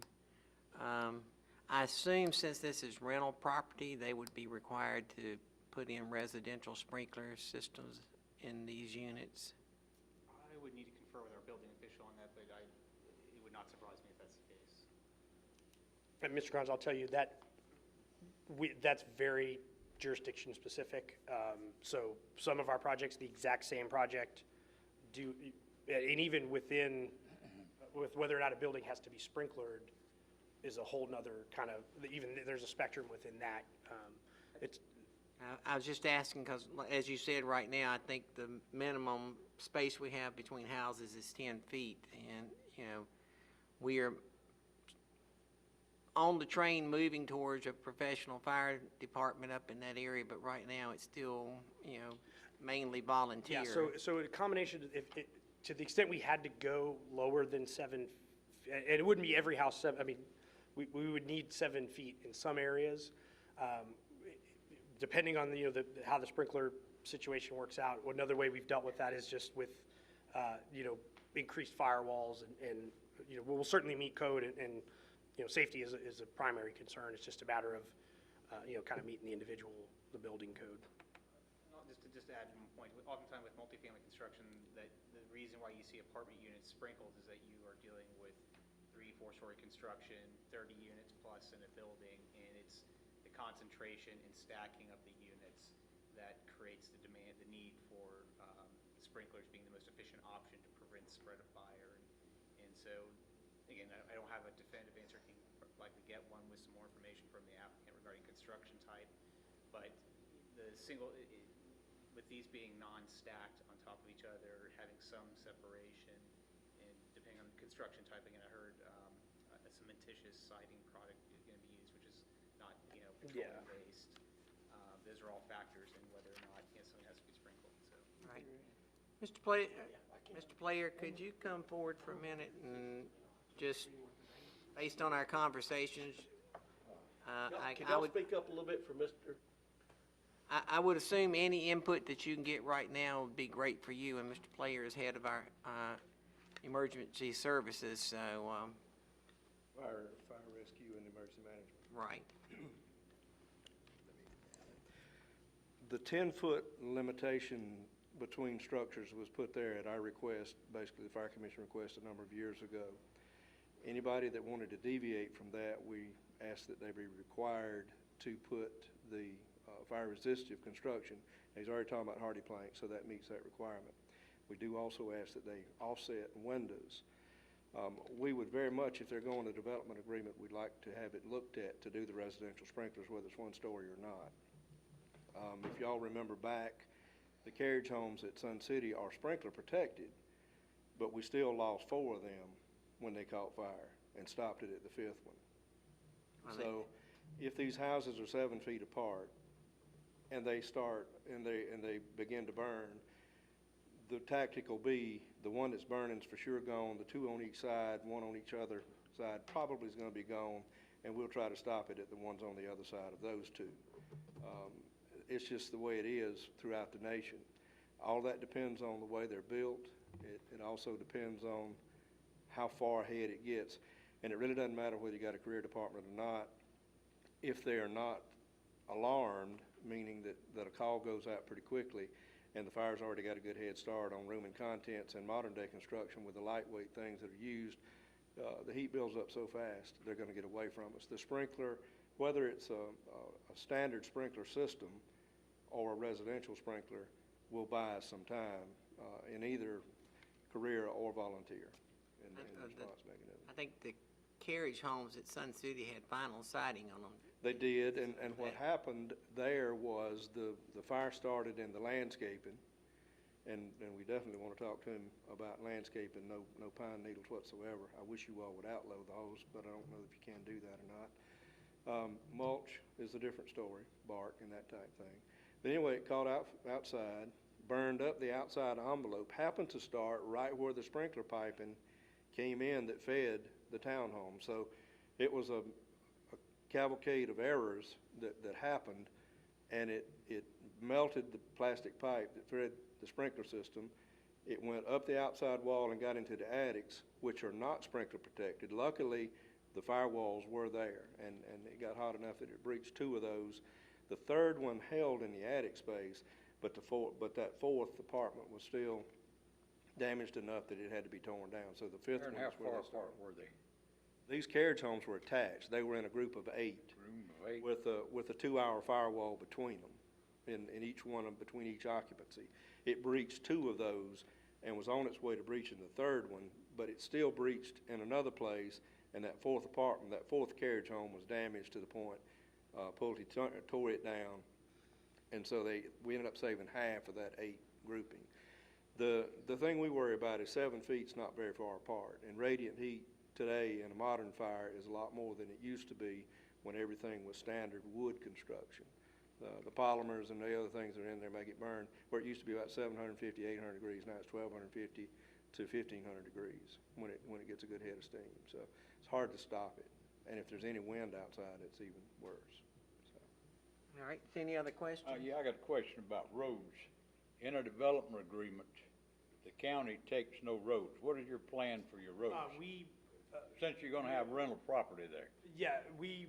I assume since this is rental property, they would be required to put in residential sprinkler systems in these units? I would need to confer with our building official on that, but it would not surprise me if that's the case. And Mr. Grimes, I'll tell you that that's very jurisdiction specific. So some of our projects, the exact same project, and even with whether or not a building has to be sprinklered is a whole nother kind of, even there's a spectrum within that. I was just asking because, as you said, right now, I think the minimum space we have between houses is 10 feet. And, we are on the train moving towards a professional fire department up in that area, but right now it's still, mainly volunteer. Yeah, so a combination, to the extent we had to go lower than 7, and it wouldn't be every house 7, I mean, we would need 7 feet in some areas. Depending on how the sprinkler situation works out. Another way we've dealt with that is just with, increased firewalls and we'll certainly meet code and safety is a primary concern. It's just a matter of, kind of meeting the building code. Just to add one point, oftentimes with multifamily construction, that the reason why you see apartment units sprinkled is that you are dealing with 3-4-story construction, 30 units plus in a building, and it's the concentration and stacking of the units that creates the demand, the need for sprinklers being the most efficient option to prevent spread of fire. And so, again, I don't have a definitive answer. Can likely get one with some more information from the applicant regarding construction type, but the with these being non-stacked on top of each other, having some separation, and depending on the construction type, again, I heard a cementitious siding product is going to be used, which is not, petroleum based. Those are all factors in whether or not something has to be sprinkled. So. Right. Mr. Player, could you come forward for a minute and just, based on our conversations, Can y'all speak up a little bit for Mr.? I would assume any input that you can get right now would be great for you, and Mr. Player is head of our emergency services, so, Fire rescue and emergency management. right. The 10-foot limitation between structures was put there at our request, basically the Fire Commission request a number of years ago. Anybody that wanted to deviate from that, we asked that they be required to put the fire resistive construction. He's already talking about hardy plank, so that meets that requirement. We do also ask that they offset windows. We would very much, if they're going to development agreement, we'd like to have it looked at to do the residential sprinklers, whether it's one story or not. If y'all remember back, the carriage homes at Sun City are sprinkler protected, but we still lost 4 of them when they caught fire and stopped it at the 5th one. So if these houses are 7 feet apart and they begin to burn, the tactic will be the one that's burning is for sure gone, the 2 on each side, 1 on each other side probably is going to be gone, and we'll try to stop it at the ones on the other side of those 2. It's just the way it is throughout the nation. All that depends on the way they're built. It also depends on how far ahead it gets. And it really doesn't matter whether you got a career department or not. If they are not alarmed, meaning that a call goes out pretty quickly, and the fire's already got a good head start on room and contents and modern day construction with the lightweight things that are used, the heat builds up so fast, they're going to get away from us. The sprinkler, whether it's a standard sprinkler system or a residential sprinkler, will buy us some time in either career or volunteer in the response mechanism. I think the carriage homes at Sun City had vinyl siding on them. They did, and what happened there was the fire started in the landscaping, and we definitely want to talk to him about landscaping, no pine needles whatsoever. I wish you all would outlaw those, but I don't know if you can do that or not. Mulch is a different story, bark and that type thing. But anyway, it caught outside, burned up the outside envelope, happened to start right where the sprinkler piping came in that fed the townhome. So it was a cavalcade of errors that happened, and it melted the plastic pipe that fed the sprinkler system. It went up the outside wall and got into the attics, which are not sprinkler protected. Luckily, the firewalls were there, and it got hot enough that it breached 2 of those. The third one held in the attic space, but that fourth apartment was still damaged enough that it had to be torn down. So the fifth And one how is where far they started. apart were they? These carriage homes were attached. They were in a group of 8 Room of 8? with a 2-hour firewall between them, in each one of between each occupancy. It breached 2 of those and was on its way to breaching the third one, but it still breached in another place, and that fourth apartment, that fourth carriage home was damaged to the point Pulte tore it down, and so we ended up saving half of that 8 grouping. The thing we worry about is 7 feet's not very far apart, and radiant heat today in a modern fire is a lot more than it used to be when everything was standard wood construction. The polymers and the other things that are in there make it burn, where it used to be about 750, 800 degrees, now it's 1250 to 1500 degrees when it gets a good head of steam. So it's hard to stop it, and if there's any wind outside, it's even worse. So. All right, any other questions? Yeah, I got a question about roads. In a development agreement, the county takes no roads. What is your plan for your roads? Since you're gonna have rental property there. Yeah, we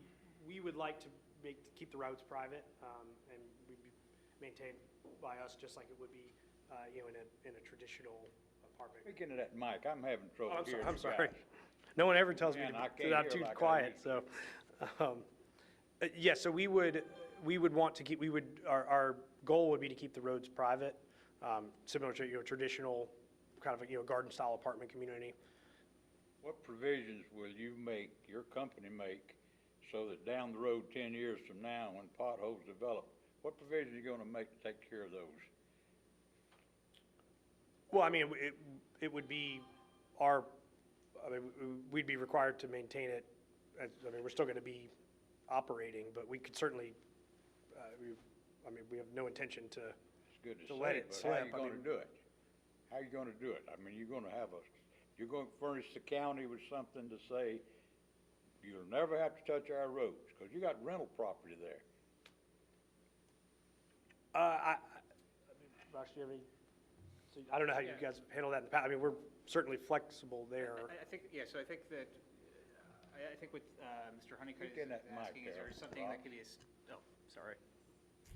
would like to keep the roads private, and we'd be maintained by us just like it would be, in a traditional apartment. Speaking of that mic, I'm having trouble Oh, hearing I'm you sorry. guys. No one ever tells me Man, I to can't not hear too like I quiet, used so. Yeah, so we would want to keep, our goal would be to keep the roads private, similar to, traditional kind of, garden-style apartment community. What provisions will your company make, so that down the road, 10 years from now, when potholes develop, what provisions are you gonna make to take care of those? Well, I mean, it would be we'd be required to maintain it, we're still gonna be operating, but we could certainly, we have no intention to, It's good to To let say, it but slip, how I you gonna mean- do it? How you gonna do it? I mean, you're gonna furnish the county with something to say, you'll never have to touch our roads, because you got rental property there. Rox, do you have any, so I don't know how you guys handle that in the past, we're certainly flexible there. I think, yeah, so I think that, I think what Mr. Honeycutt Speak in is that mic asking is there, there something Rob. that could be, sorry.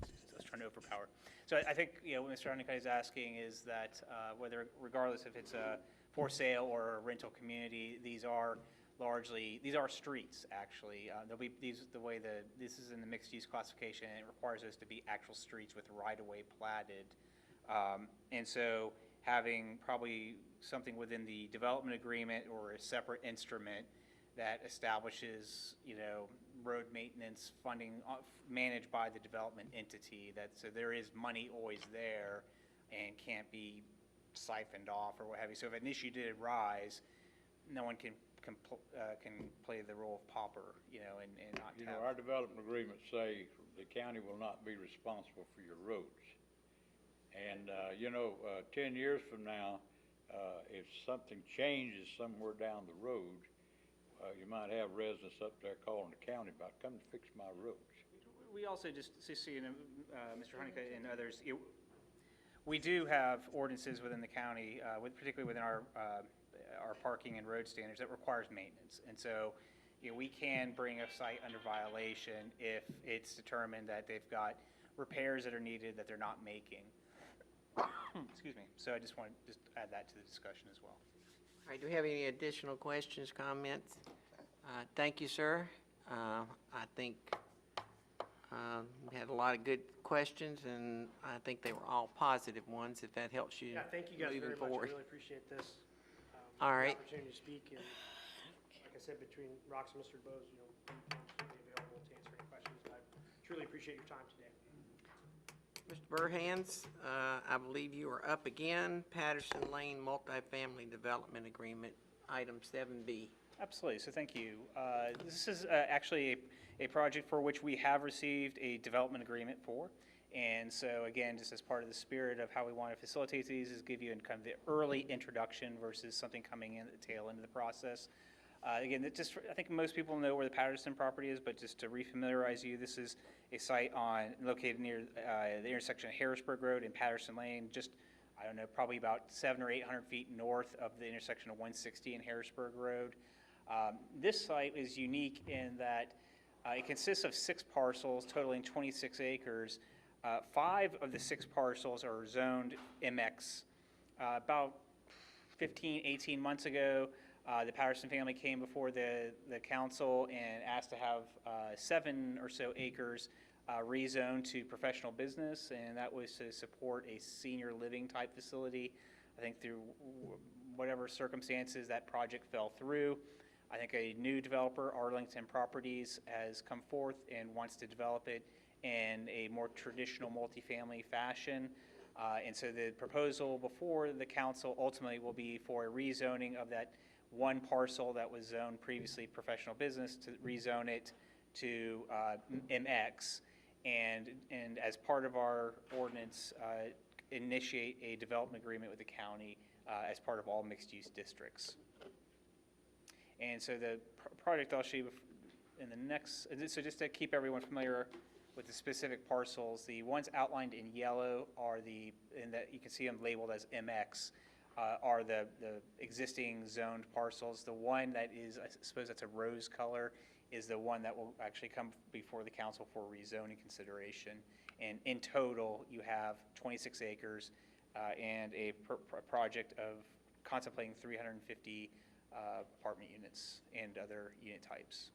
I was trying to overpower. So I think, what Mr. Honeycutt is asking is that whether, regardless if it's a for sale or a rental community, these are streets, actually. There'll be this is in the mixed-use classification, and it requires those to be actual streets with right-of-way platted. And so having probably something within the development agreement or a separate instrument that establishes, road maintenance funding managed by the development entity, so there is money always there and can't be siphoned off or what have you. So if an issue did arise, no one can play the role of pauper, and not have. Our development agreements say the county will not be responsible for your roads. And, 10 years from now, if something changes somewhere down the road, you might have residents up there calling the county about, come to fix my roads. We also just see, Mr. Honeycutt and others, we do have ordinances within the county, particularly within our parking and road standards, that requires maintenance. And so, we can bring a site under violation if it's determined that they've got repairs that are needed that they're not making. Excuse me. So I just want to add that to the discussion as well. All right, do we have any additional questions, comments? Thank you, sir. I think we had a lot of good questions, and I think they were all positive ones, if that helps you Yeah, thank you guys moving very much, I forward. really appreciate this. All the right. Opportunity to speak, and like I said, between Rox and Mr. DeBose, I'm certainly available to answer any questions, but I truly appreciate your time today. Mr. Burhans, I believe you are up again. Patterson Lane Multifamily Development Agreement, item 7B. Absolutely, so thank you. This is actually a project for which we have received a development agreement for. And so again, just as part of the spirit of how we want to facilitate these is give you kind of the early introduction versus something coming in at the tail end of the process. Again, I think most people know where the Patterson property is, but just to refamiliarize you, this is a site located near the intersection of Harrisburg Road and Patterson Lane, just, I don't know, probably about 700 or 800 feet north of the intersection of 160 and Harrisburg Road. This site is unique in that it consists of 6 parcels totaling 26 acres. 5 of the 6 parcels are zoned MX. About 15, 18 months ago, the Patterson family came before the council and asked to have 7 or so acres rezoned to professional business, and that was to support a senior living type facility. I think through whatever circumstances that project fell through. I think a new developer, Arlington Properties, has come forth and wants to develop it in a more traditional multifamily fashion. And so the proposal before the council ultimately will be for a rezoning of that one parcel that was zoned previously professional business to rezone it to MX. And as part of our ordinance, initiate a development agreement with the county as part of all mixed-use districts. And so the project I'll show you in the next, so just to keep everyone familiar with the specific parcels, the ones outlined in yellow are that you can see them labeled as MX, are the existing zoned parcels. The one that is, I suppose that's a rose color, is the one that will actually come before the council for rezoning consideration. And in total, you have 26 acres and a project of contemplating 350 apartment units and other unit types.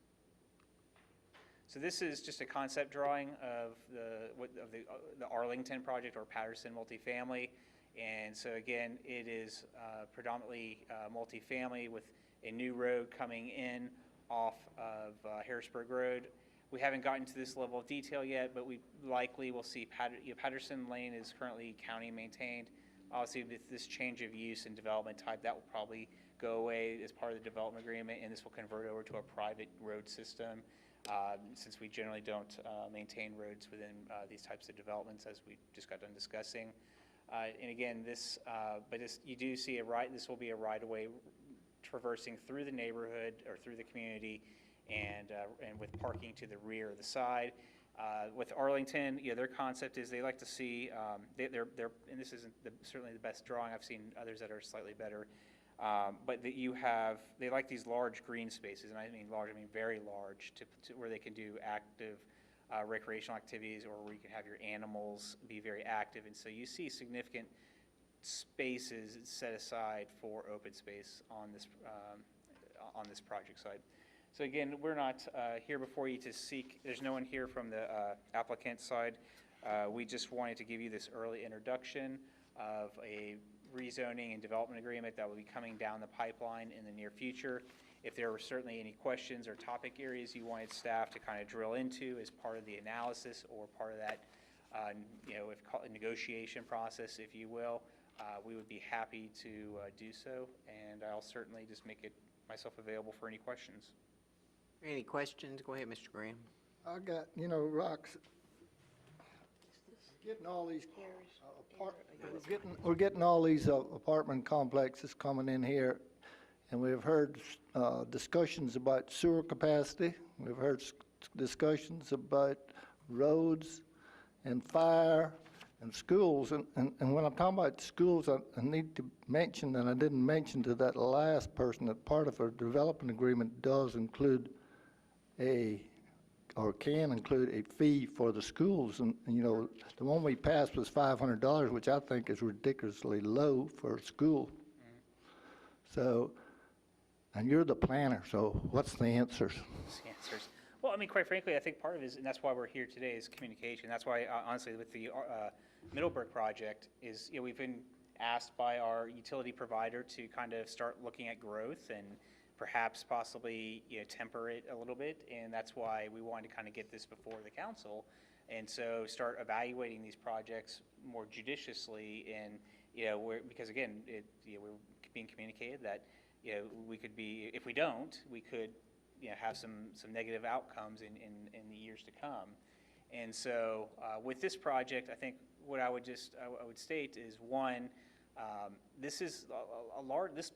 So this is just a concept drawing of the Arlington project or Patterson multifamily. And so again, it is predominantly multifamily with a new road coming in off of Harrisburg Road. We haven't gotten to this level of detail yet, but we likely will see Patterson Lane is currently county maintained. Obviously, with this change of use and development type, that will probably go away as part of the development agreement, and this will convert over to a private road system. Since we generally don't maintain roads within these types of developments, as we just got done discussing. And again, you do see this will be a right-of-way traversing through the neighborhood or through the community, and with parking to the rear or the side. With Arlington, their concept is they like to see, and this isn't certainly the best drawing, I've seen others that are slightly better, but that they like these large green spaces, and I mean large, I mean very large, to where they can do active recreational activities, or where you can have your animals be very active. And so you see significant spaces set aside for open space on this project site. So again, we're not here before you to seek, there's no one here from the applicant side. We just wanted to give you this early introduction of a rezoning and development agreement that will be coming down the pipeline in the near future. If there were certainly any questions or topic areas you wanted staff to kind of drill into as part of the analysis or part of that, if called a negotiation process, if you will, we would be happy to do so. And I'll certainly just make myself available for any questions. Any questions? Go ahead, Mr. Graham. I got, Rox, getting all these, we're getting all these apartment complexes coming in here, and we've heard discussions about sewer capacity. We've heard discussions about roads and fire and schools. And when I'm talking about schools, I need to mention, and I didn't mention to that last person, that part of our development agreement does include can include a fee for the schools. And the one we passed was $500, which I think is ridiculously low for a school. Mm-hmm. So, and you're the planner, so what's the answers? Well, I mean, quite frankly, I think part of it is, and that's why we're here today, is communication. That's why, honestly, with the Middleburg project is, we've been asked by our utility provider to kind of start looking at growth and perhaps possibly temper it a little bit, and that's why we wanted to kind of get this before the council, and so start evaluating these projects more judiciously. And because again, we're being communicated that we could be, if we don't, we could have some negative outcomes in the years to come. And so with this project, I think what I would state is, one, this is a large, this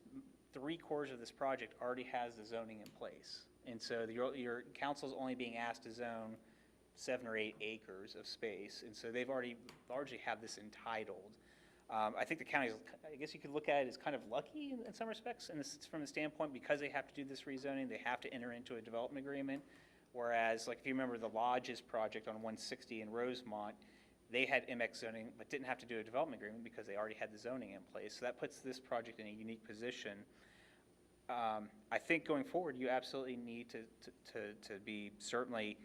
3/4 of this project already has the zoning in place. And so your council's only being asked to zone 7 or 8 acres of space. And so they've already largely have this entitled. I think the county's, I guess you could look at it as kind of lucky in some respects, and this is from the standpoint, because they have to do this rezoning, they have to enter into a development agreement. Whereas, like, if you remember the Lodges project on 160 in Rosemont, they had MX zoning, but didn't have to do a development agreement because they already had the zoning in place. So that puts this project in a unique position. I think going forward, you absolutely need to be certainly,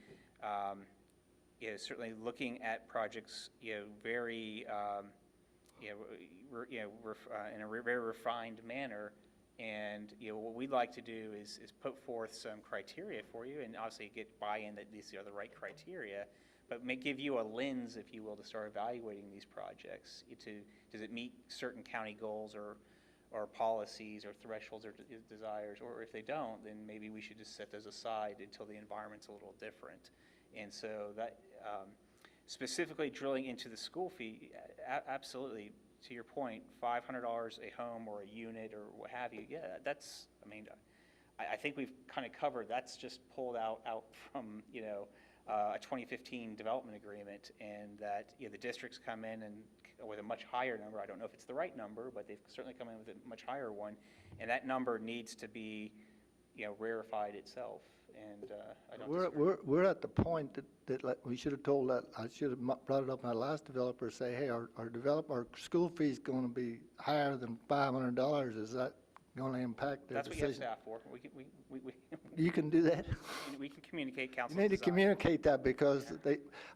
certainly looking at projects, very, in a very refined manner. And, what we'd like to do is put forth some criteria for you, and obviously get buy-in that these are the right criteria, but give you a lens, if you will, to start evaluating these projects. Does it meet certain county goals or policies or thresholds or desires? Or if they don't, then maybe we should just set those aside until the environment's a little different. And so that, specifically drilling into the school fee, absolutely, to your point, $500 a home or a unit or what have you, yeah, that's, I mean, I think we've kind of covered, that's just pulled out from, a 2015 development agreement, and that, the districts come in and with a much higher number. I don't know if it's the right number, but they've certainly come in with a much higher one, and that number needs to be, rarefied itself. And I don't disagree. We're at the point that like, we should have told that, I should have brought it up in my last developer, say, hey, our school fee's going to be higher than $500. Is that going to impact their That's what you have decision? staff for. You can do that? We can communicate council's You need to desire. communicate that, because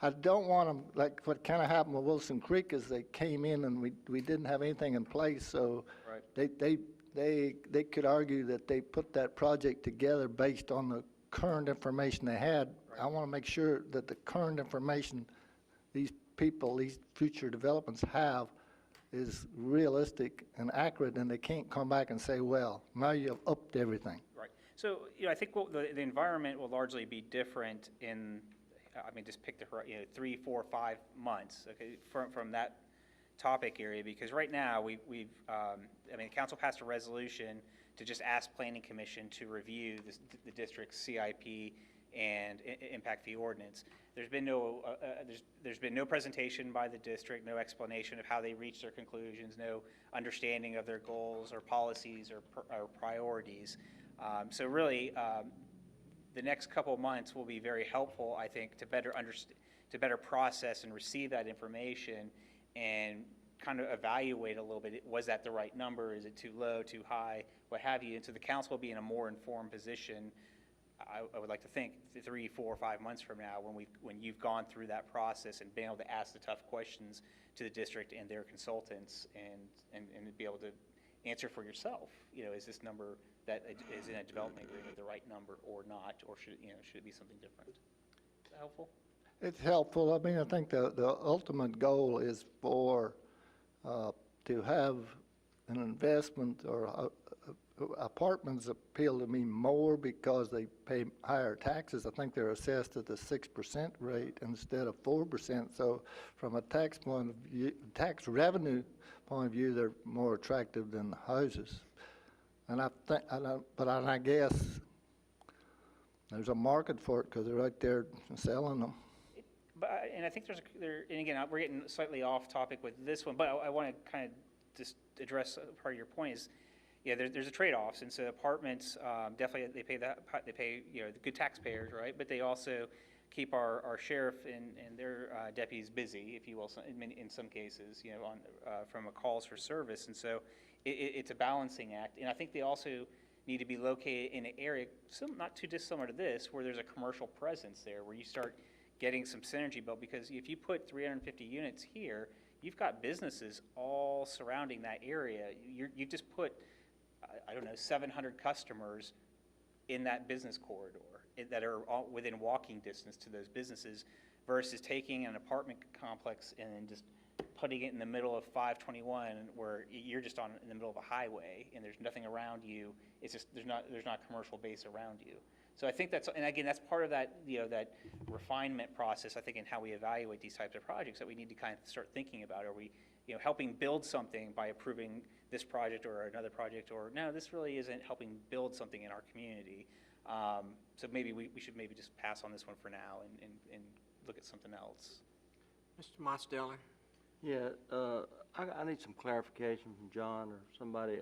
I don't want them, like what kind of happened with Wilson Creek is they came in and we didn't have anything in place, so Right. they could argue that they put that project together based on the current information they had. Right. I want to make sure that the current information these people, these future developments have is realistic and accurate, and they can't come back and say, well, now you've upped everything. Right. So, I think the environment will largely be different in, just pick the, 3, 4, 5 months, okay, from that topic area, because right now the council passed a resolution to just ask Planning Commission to review the district's CIP and impact fee ordinance. There's been no presentation by the district, no explanation of how they reached their conclusions, no understanding of their goals or policies or priorities. So really, the next couple of months will be very helpful, I think, to better process and receive that information and kind of evaluate a little bit, was that the right number? Is it too low, too high, what have you? And so the council will be in a more informed position, I would like to think, 3, 4, 5 months from now, when you've gone through that process and been able to ask the tough questions to the district and their consultants, and be able to answer for yourself, is this number that is in a development agreement the right number or not, or should it be something different? Is that helpful? It's helpful. I think the ultimate goal is to have an investment, or apartments appeal to me more because they pay higher taxes. I think they're assessed at the 6% rate instead of 4%. So from a tax revenue point of view, they're more attractive than the houses. And I guess there's a market for it because they're right there selling them. And I think and again, we're getting slightly off topic with this one, but I want to kind of just address part of your point is, there's a trade-offs, and so apartments, definitely they pay the good taxpayers, right? But they also keep our sheriff and their deputies busy, if you will, in some cases, from a calls for service, and so it's a balancing act. And I think they also need to be located in an area not too dissimilar to this, where there's a commercial presence there, where you start getting some synergy built, because if you put 350 units here, you've got businesses all surrounding that area. You just put, 700 customers in that business corridor that are all within walking distance to those businesses, versus taking an apartment complex and then just putting it in the middle of 521, where you're just in the middle of a highway and there's nothing around you. It's just there's not a commercial base around you. So I think that's, and again, that's part of that, that refinement process, I think, in how we evaluate these types of projects that we need to kind of start thinking about. Are we, helping build something by approving this project or another project, or no, this really isn't helping build something in our community. So maybe we should maybe just pass on this one for now and look at something else. Mr. Mosteller? Yeah, I need some clarification from John or somebody,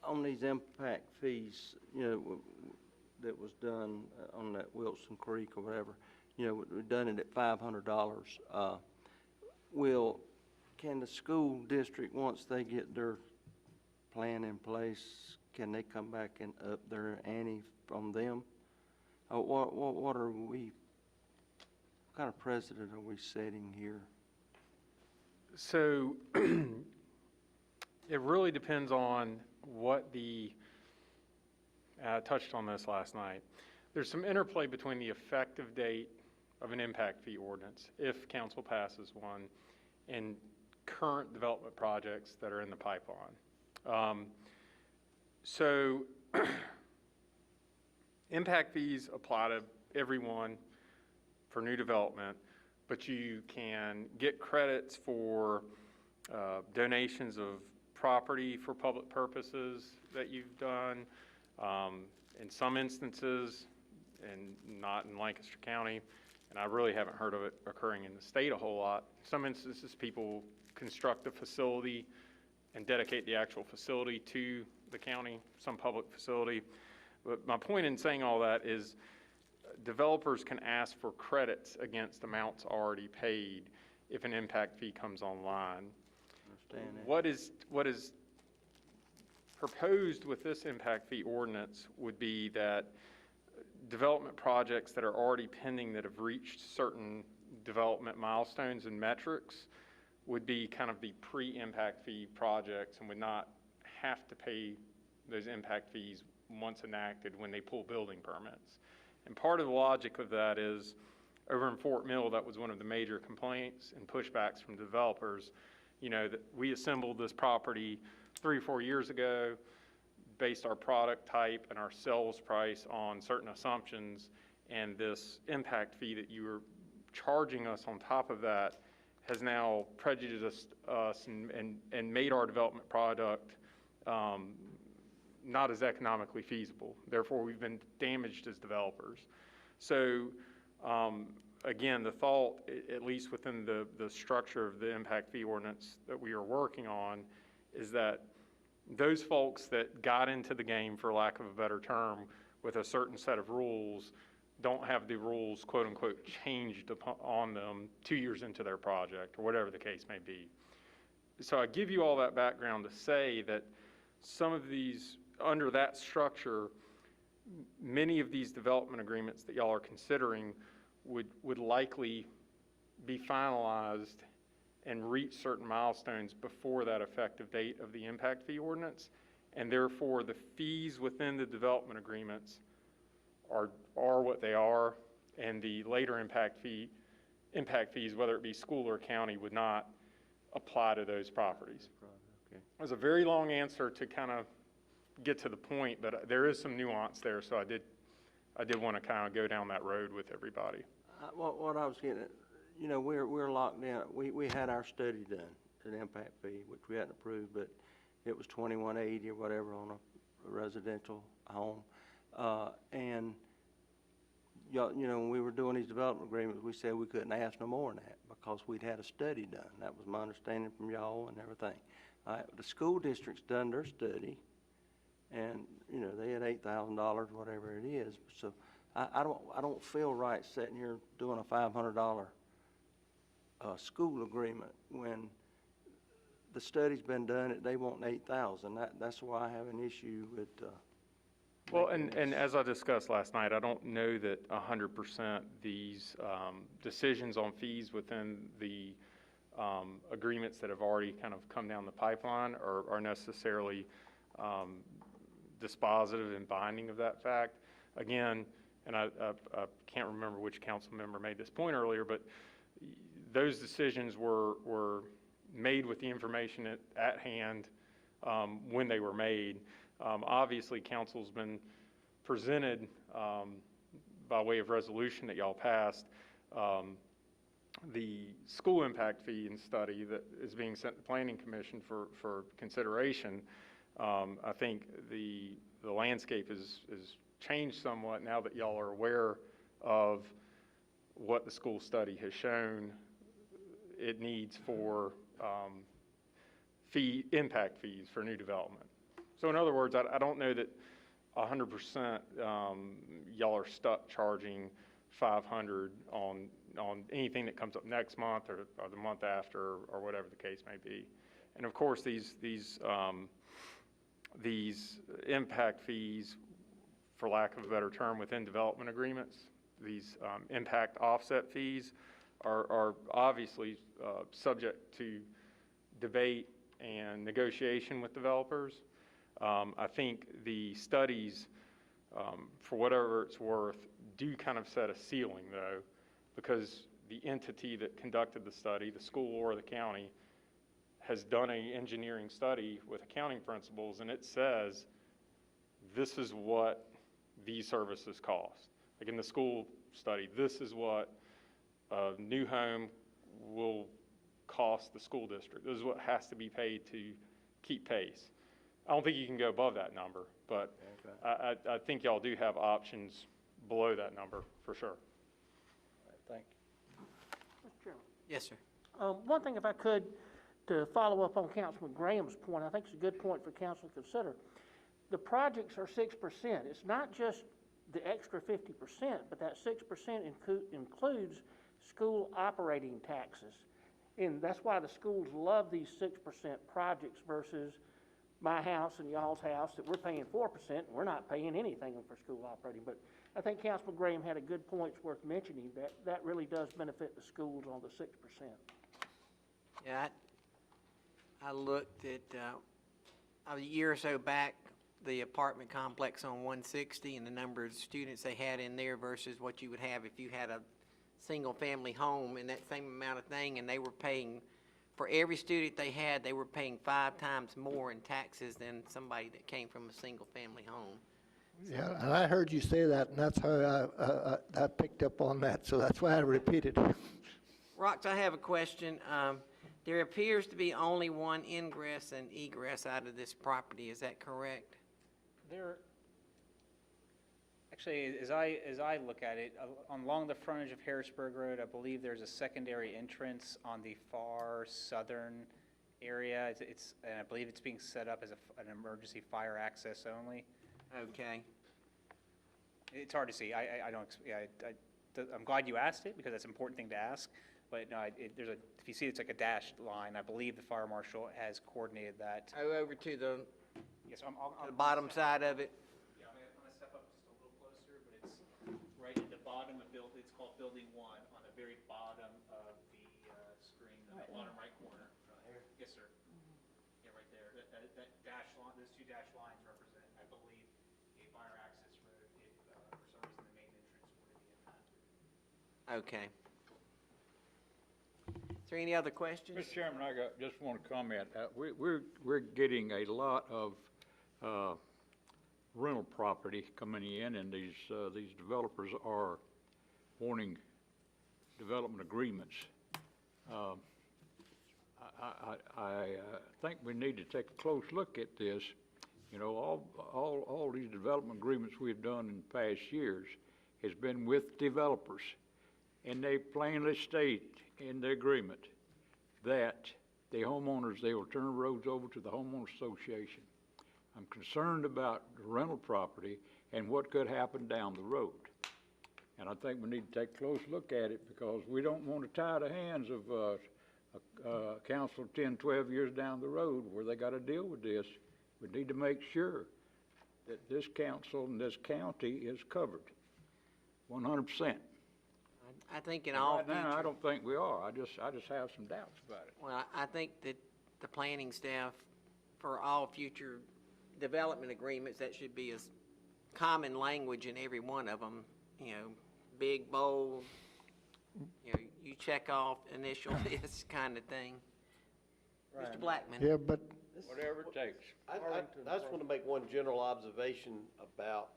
on these impact fees, that was done on that Wilson Creek or whatever, we've done it at $500. Can the school district, once they get their plan in place, can they come back and up their ante from them? What are we, what kind of precedent are we setting here? So it really depends on what I touched on this last night. There's some interplay between the effective date of an impact fee ordinance, if council passes one, and current development projects that are in the pipeline. So impact fees apply to everyone for new development, but you can get credits for donations of property for public purposes that you've done. In some instances, and not in Lancaster County, and I really haven't heard of it occurring in the state a whole lot. In some instances, people construct a facility and dedicate the actual facility to the county, some public facility. But my point in saying all that is developers can ask for credits against amounts already paid if an impact fee comes online. Understand that. What is proposed with this impact fee ordinance would be that development projects that are already pending that have reached certain development milestones and metrics would be kind of the pre-impact fee projects and would not have to pay those impact fees once enacted when they pull building permits. And part of the logic of that is over in Fort Mill, that was one of the major complaints and pushbacks from developers, that we assembled this property 3 or 4 years ago, based our product type and our sales price on certain assumptions, and this impact fee that you were charging us on top of that has now prejudiced us and made our development product not as economically feasible. Therefore, we've been damaged as developers. So again, the thought, at least within the structure of the impact fee ordinance that we are working on, is that those folks that got into the game, for lack of a better term, with a certain set of rules, don't have the rules, quote unquote, changed on them 2 years into their project, or whatever the case may be. So I give you all that background to say that some of these, under that structure, many of these development agreements that y'all are considering would likely be finalized and reach certain milestones before that effective date of the impact fee ordinance, and therefore the fees within the development agreements are what they are, and the later impact fees, whether it be school or county, would not apply to those properties. Okay. It was a very long answer to kind of get to the point, but there is some nuance there, so I did want to kind of go down that road with everybody. What I was getting at, we're locked down. We had our study done, an impact fee, which we hadn't approved, but it was $21.80 or whatever on a residential home. And when we were doing these development agreements, we said we couldn't ask no more than that because we'd had a study done. That was my understanding from y'all and everything. The school district's done their study, and they had $8,000, whatever it is. So I don't feel right sitting here doing a $500 school agreement when the study's been done. They want $8,000. That's why I have an issue with. Well, and as I discussed last night, I don't know that 100% these decisions on fees within the agreements that have already kind of come down the pipeline are necessarily dispositive and binding of that fact. Again, and I can't remember which council member made this point earlier, but those decisions were made with the information at hand when they were made. Obviously, council's been presented by way of resolution that y'all passed, the school impact fee and study that is being sent to the Planning Commission for consideration. I think the landscape is changed somewhat now that y'all are aware of what the school study has shown it needs for impact fees for new development. So in other words, I don't know that 100% y'all are stuck charging 500 on anything that comes up next month or the month after or whatever the case may be. And of course, these impact fees, for lack of a better term, within development agreements, these impact offset fees are obviously subject to debate and negotiation with developers. I think the studies, for whatever it's worth, do kind of set a ceiling, though, because the entity that conducted the study, the school or the county, has done an engineering study with accounting principles, and it says this is what these services cost. Like in the school study, this is what a new home will cost the school district. This is what has to be paid to keep pace. I don't think you can go above that number, but I think y'all do have options below that number for sure. Thank you. Mr. Chairman. Yes, sir. One thing, if I could, to follow up on Councilman Graham's point, I think it's a good point for council to consider. The projects are 6%. It's not just the extra 50%, but that 6% includes school operating taxes. And that's why the schools love these 6% projects versus my house and y'all's house that we're paying 4%, and we're not paying anything for school operating. But I think Councilman Graham had a good point worth mentioning, that really does benefit the schools on the 6%. Yeah, I looked at, a year or so back, the apartment complex on 160 and the number of students they had in there versus what you would have if you had a single-family home and that same amount of thing, and they were paying, for every student they had, they were paying 5 times more in taxes than somebody that came from a single-family home. Yeah, and I heard you say that, and that's how I picked up on that, so that's why I repeated it. Rox, I have a question. There appears to be only one ingress and egress out of this property. Is that correct? Actually, as I look at it, along the frontage of Harrisburg Road, I believe there's a secondary entrance on the far southern area. And I believe it's being set up as an emergency fire access only. Okay. It's hard to see. I'm glad you asked it because that's an important thing to ask. But no, if you see it's like a dashed line, I believe the fire marshal has coordinated that. Oh, over to the Yes, the bottom side of it? Yeah, I'm gonna step up just a little closer, but it's right at the bottom of it's called Building 1, on the very bottom of the screen, the bottom right corner. Right here? Yes, sir. Yeah, right there. That dash line, those 2 dash lines represent, I believe, a fire access road if, for some reason, the main entrance were to be impacted. Okay. Is there any other questions? Mr. Chairman, just want to comment. We're getting a lot of rental property coming in, and these developers are wanting development agreements. I think we need to take a close look at this. You know, all these development agreements we've done in past years has been with developers, and they plainly state in the agreement that the homeowners, they will turn roads over to the homeowners association. I'm concerned about the rental property and what could happen down the road. And I think we need to take a close look at it because we don't want to tie the hands of council 10, 12 years down the road where they got to deal with this. We need to make sure that this council and this county is covered 100%. I think in all Right now, future, I don't think we are. I just have some doubts about it. well, I think that the planning staff, for all future development agreements, that should be as common language in every one of them, you know, big, bold, you know, you check off initial this kind of thing. Mr. Blackman? Yeah, but Whatever it takes. I just want to make one general observation about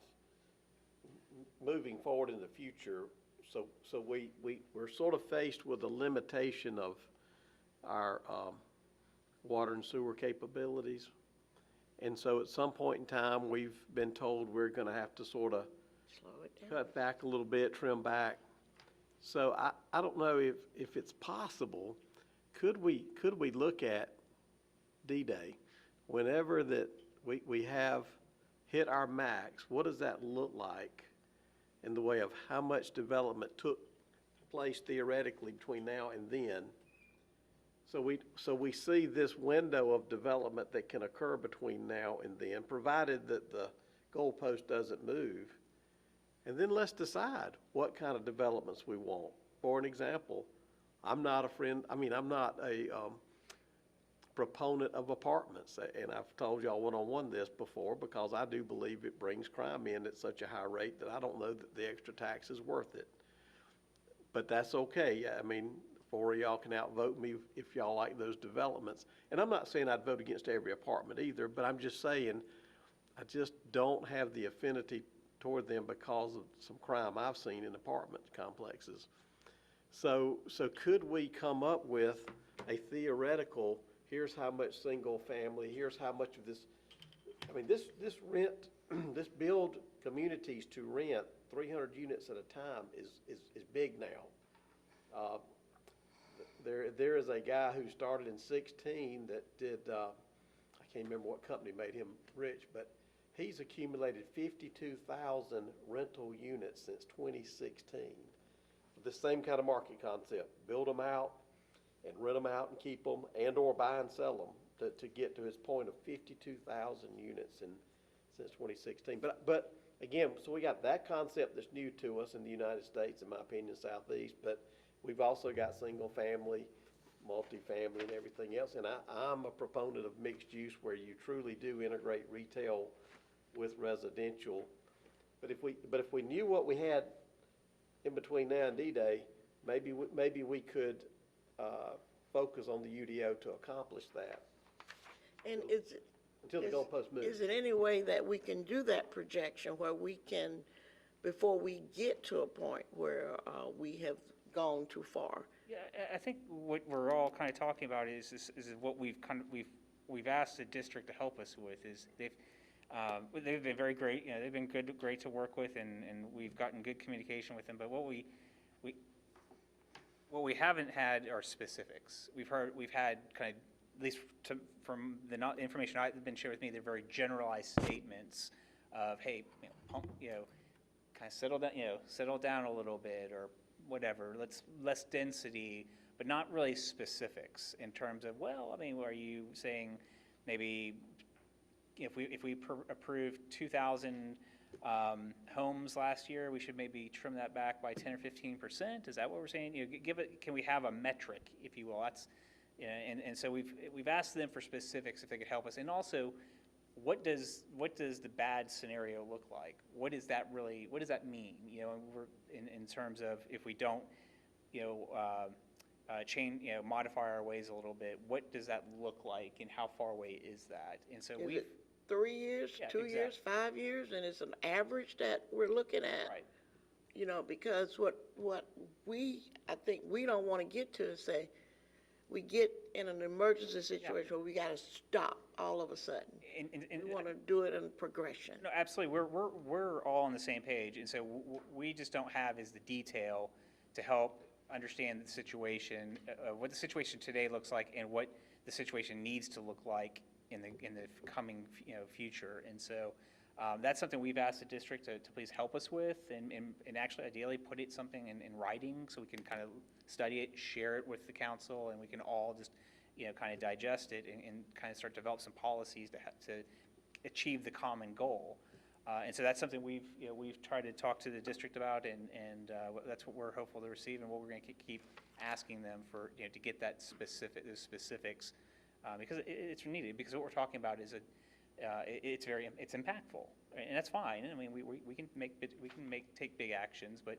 moving forward in the future, so we're sort of faced with a limitation of our, water and sewer capabilities. And so at some point in time, we've been told we're gonna have to sort of Slow it down. cut back a little bit, trim back. So I don't know if it's possible, could we look at D-Day, whenever that we have hit our max, what does that look like in the way of how much development took place theoretically between now and then? So we see this window of development that can occur between now and then, provided that the goalpost doesn't move. And then let's decide what kind of developments we want. For an example, I'm not a proponent of apartments, and I've told y'all one-on-one this before, because I do believe it brings crime in at such a high rate that I don't know that the extra tax is worth it. But that's okay. I mean, 4 of y'all can outvote me if y'all like those developments. And I'm not saying I'd vote against every apartment either, but I'm just saying I just don't have the affinity toward them because of some crime I've seen in apartment complexes. So could we come up with a theoretical, here's how much single family, here's how much of this, I mean, this rent, this build communities to rent 300 units at a time is big now. There is a guy who started in 16 that did, I can't remember what company made him rich, but he's accumulated 52,000 rental units since 2016. The same kind of market concept, build them out and rent them out and keep them, and or buy and sell them to get to his point of 52,000 units since 2016. But again, so we got that concept that's new to us in the United States, in my opinion, Southeast, but we've also got single family, multifamily, and everything else. And I'm a proponent of mixed use where you truly do integrate retail with residential. But if we knew what we had in between now and D-Day, maybe we could focus on the UDO to accomplish that. And until the goalpost moves. Is it any way that we can do that projection where we can, before we get to a point where we have gone too far? Yeah, I think what we're all kind of talking about is what we've asked the district to help us with is they've been very great, they've been great to work with, and we've gotten good communication with them, but what we haven't had are specifics. We've had kind of, at least from the information I've been shared with me, they're very generalized statements of, hey, kind of settle down a little bit, or whatever, less density, but not really specifics in terms of, well, I mean, are you saying maybe if we approved 2,000 homes last year, we should maybe trim that back by 10 or 15%? Is that what we're saying? Can we have a metric, if you will? That's, and so we've asked them for specifics if they could help us, and also, what does the bad scenario look like? What does that mean? We're in terms of if we don't, change, modify our ways a little bit, what does that look like, and how far away is that? And so Is it 3 years, Yeah, 2 years, 5 years, and it's an average that we're looking at? Right. Because what I think we don't want to get to is say, we get in an emergency situation where we got to stop all of a sudden. And We want to do it in progression. No, absolutely. We're all on the same page, and so we just don't have is the detail to help understand the situation, what the situation today looks like, and what the situation needs to look like in the coming future. And so that's something we've asked the district to please help us with, and actually ideally put something in writing so we can kind of study it, share it with the council, and we can all just kind of digest it and kind of start to develop some policies to achieve the common goal. And so that's something we've tried to talk to the district about, and that's what we're hopeful to receive, and what we're going to keep asking them for, to get that those specifics, because it's needed. Because what we're talking about is it's impactful, and that's fine. I mean, we can take big actions, but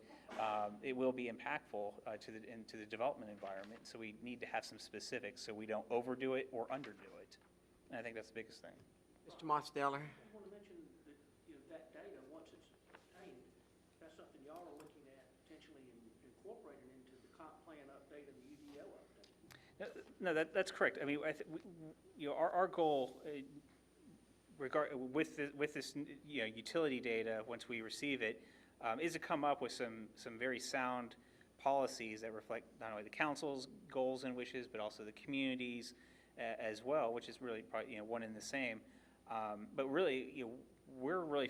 it will be impactful to the development environment. So we need to have some specifics so we don't overdo it or underdo it. And I think that's the biggest thing. Mr. Mosteller? I want to mention that, that data, once it's obtained, something y'all are looking at potentially incorporating into the comp plan update and the UDO update. No, that's correct. I mean, you know, our goal, with this, you know, utility data, once we receive it, is to come up with some very sound policies that reflect not only the council's goals and wishes, but also the community's as well, which is really probably, you know, one and the same. But really, you know, we're really,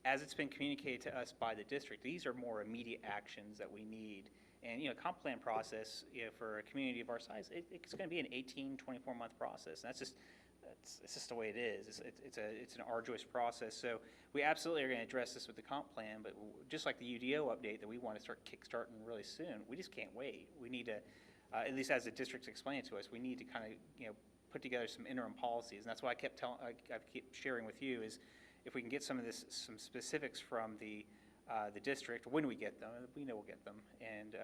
as it's been communicated to us by the district, these are more immediate actions that we need. And, you know, comp plan process, you know, for a community of our size, it's going to be an 18, 24-month process. And it's just the way it is. It's an arduous process. So we absolutely are going to address this with the comp plan, but just like the UDO update that we want to start kickstarting really soon, we just can't wait. We need to, at least as the district's explained to us, we need to kind of, you know, put together some interim policies. And that's why I keep sharing with you is if we can get some specifics from the district, when we get them, we know we'll get them, and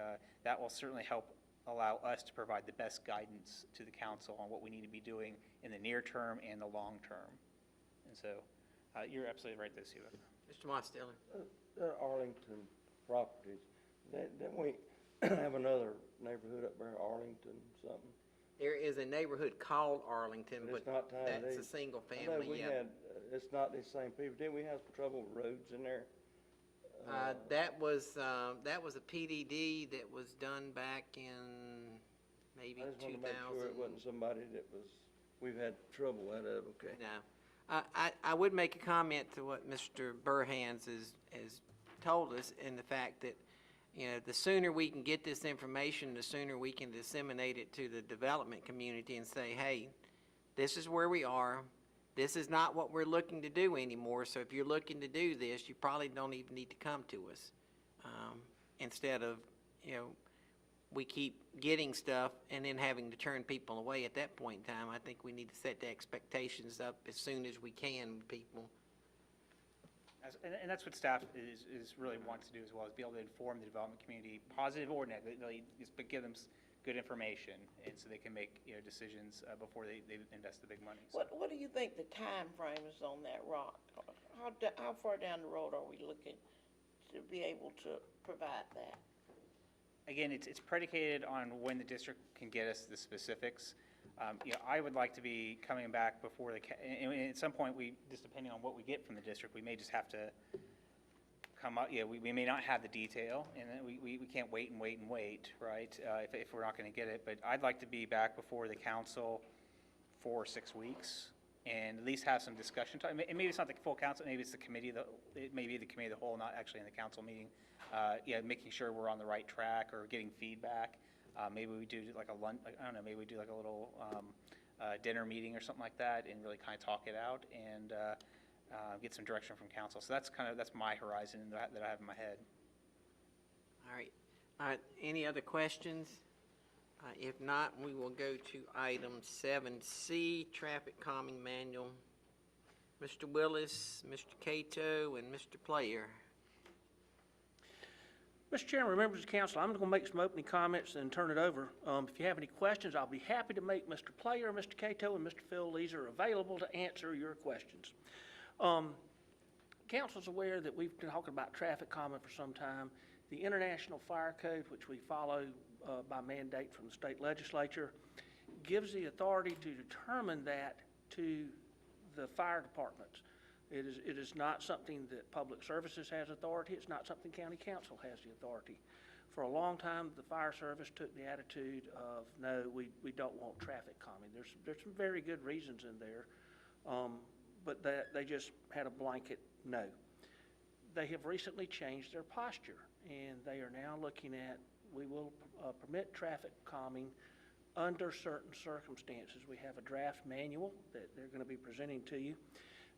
that will certainly help allow us to provide the best guidance to the council on what we need to be doing in the near term and the long term. And so you're absolutely right, this, Mr. Mosteller. The Arlington properties, didn't we have another neighborhood up there, Arlington something? There is a neighborhood called Arlington, But but it's not tied that's to- a single I know family, we yeah. had, it's not these same people. Didn't we have some trouble with roads in there? That was a PDD that was done back in maybe I just wanted 2000. to make sure it wasn't somebody that was, we've had trouble out of, okay. No. I would make a comment to what Mr. Burhans has told us in the fact that, you know, the sooner we can get this information, the sooner we can disseminate it to the development community and say, hey, this is where we are. This is not what we're looking to do anymore, so if you're looking to do this, you probably don't even need to come to us. Instead of, you know, we keep getting stuff and then having to turn people away at that point in time. I think we need to set the expectations up as soon as we can with people. and that's what staff is really wants to do as well, is be able to inform the development community, positive or negative, but give them good information, and so they can make, you know, decisions before they invest the big money. So. What do you think the time frame is on that rock? How far down the road are we looking to be able to provide that? Again, it's predicated on when the district can get us the specifics. You know, I would like to be coming back before and at some point, just depending on what we get from the district, we may just have to come up, you know, we may not have the detail, and then we can't wait, right, if we're not going to get it. But I'd like to be back before the council for 6 weeks and at least have some discussion time. And maybe it's not the full council, maybe it's the committee, it may be the committee of the whole, not actually in the council meeting. Yeah, making sure we're on the right track or getting feedback. Maybe we do like I don't know, maybe we do like a little dinner meeting or something like that and really kind of talk it out and get some direction from council. So that's my horizon that I have in my head. All right. Any other questions? If not, we will go to item 7C, Traffic Calming Manual. Mr. Willis, Mr. Cato, and Mr. Player. Mr. Chairman, members of the council, I'm going to make some opening comments and turn it over. If you have any questions, I'll be happy to make Mr. Player, Mr. Cato, and Mr. Phil Leeser available to answer your questions. Council's aware that we've been talking about traffic calming for some time. The International Fire Code, which we follow by mandate from the state legislature, gives the authority to determine that to the fire departments. It is not something that Public Services has authority. It's not something County Council has the authority. For a long time, the fire service took the attitude of, no, we don't want traffic calming. There's some very good reasons in there, but they just had a blanket no. They have recently changed their posture, and they are now looking at, we will permit traffic calming under certain circumstances. We have a draft manual that they're going to be presenting to you.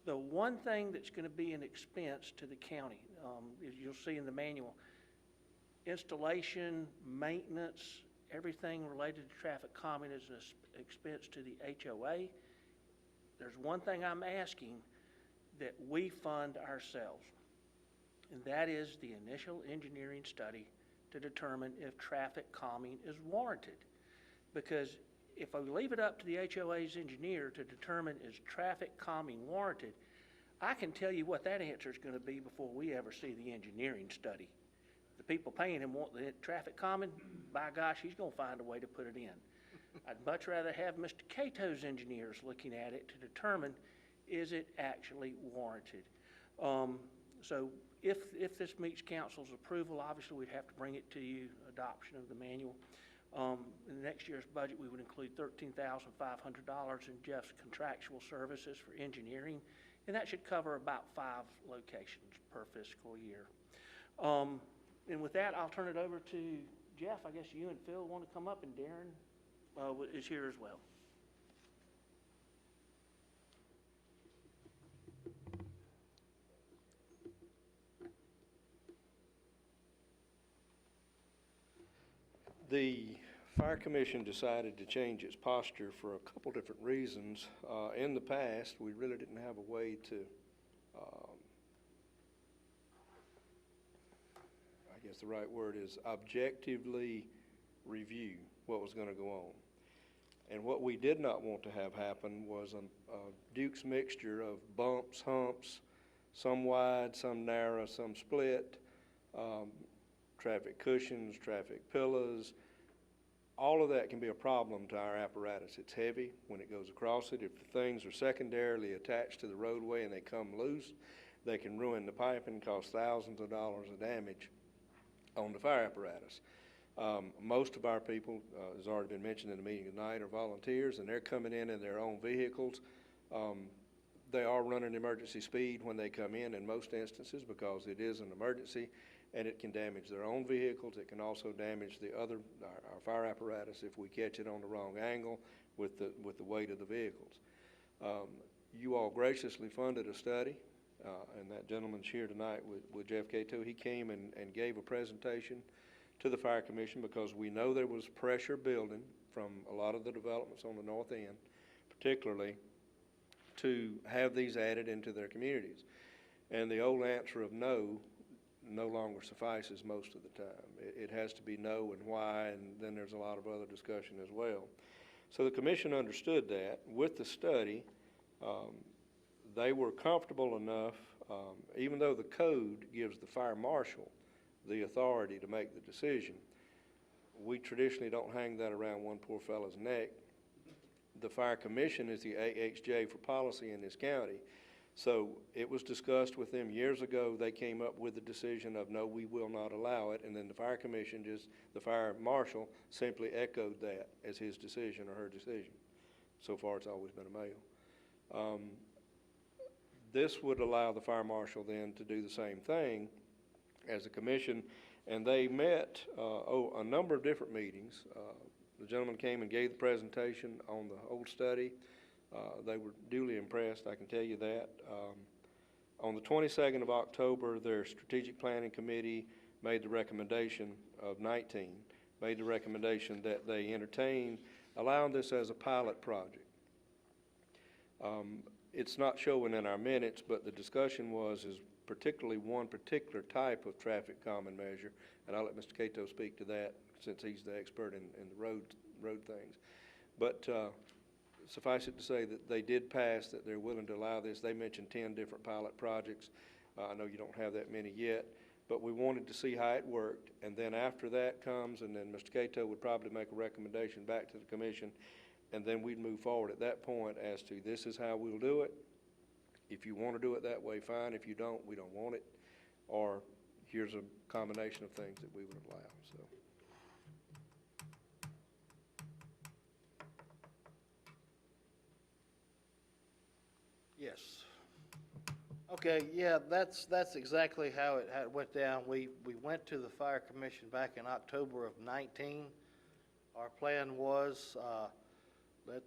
The one thing that's going to be an expense to the county, as you'll see in the manual, installation, maintenance, everything related to traffic calming is an expense to the HOA. There's one thing I'm asking that we fund ourselves, and that is the initial engineering study to determine if traffic calming is warranted. Because if I leave it up to the HOA's engineer to determine is traffic calming warranted, I can tell you what that answer is going to be before we ever see the engineering study. The people paying him want the traffic calming, by gosh, he's going to find a way to put it in. I'd much rather have Mr. Cato's engineers looking at it to determine, is it actually warranted? So if this meets council's approval, obviously we'd have to bring it to you, adoption of the manual. In the next year's budget, we would include $13,500 in Jeff's contractual services for engineering, and that should cover about 5 locations per fiscal year. And with that, I'll turn it over to Jeff. I guess you and Phil want to come up, and Darren is here as well. The Fire Commission decided to change its posture for a couple different reasons. In the past, we really didn't have a way to, I guess the right word is objectively review what was going to go on. And what we did not want to have happen was a Duke's mixture of bumps, humps, some wide, some narrow, some split, traffic cushions, traffic pillars. All of that can be a problem to our apparatus. It's heavy when it goes across it. If the things are secondarily attached to the roadway and they come loose, they can ruin the pipe and cause thousands of dollars of damage on the fire apparatus. Most of our people, as already been mentioned in the meeting tonight, are volunteers, and they're coming in their own vehicles. They are running emergency speed when they come in most instances, because it is an emergency, and it can damage their own vehicles. It can also damage our fire apparatus if we catch it on the wrong angle with the weight of the vehicles. You all graciously funded a study, and that gentleman's here tonight with Jeff Cato. He came and gave a presentation to the Fire Commission, because we know there was pressure building from a lot of the developments on the north end, particularly to have these added into their communities. And the old answer of no longer suffices most of the time. It has to be no and why, and then there's a lot of other discussion as well. So the commission understood that. With the study, they were comfortable enough, even though the code gives the fire marshal the authority to make the decision, we traditionally don't hang that around one poor fellow's neck. The Fire Commission is the AHJ for policy in this county. So it was discussed with them years ago. They came up with the decision of no, we will not allow it. And then the Fire Commission, the fire marshal, simply echoed that as his decision or her decision. So far, it's always been a male. This would allow the fire marshal then to do the same thing as a commission, and they met a number of different meetings. The gentleman came and gave the presentation on the old study. They were duly impressed, I can tell you that. On the 22nd of October, their strategic planning committee made the recommendation of 19, made the recommendation that they entertain allowing this as a pilot project. It's not showing in our minutes, but the discussion is particularly one particular type of traffic calming measure, and I'll let Mr. Cato speak to that since he's the expert in the road things. But suffice it to say that they did pass, that they're willing to allow this. They mentioned 10 different pilot projects. I know you don't have that many yet, but we wanted to see how it worked, and then after that comes, and then Mr. Cato would probably make a recommendation back to the commission, and then we'd move forward at that point as to this is how we'll do it. If you want to do it that way, fine. If you don't, we don't want it. Or here's a combination of things that we would allow. So. Yes. Okay, yeah, that's exactly how it went down. We went to the Fire Commission back in October of 19. Our plan was let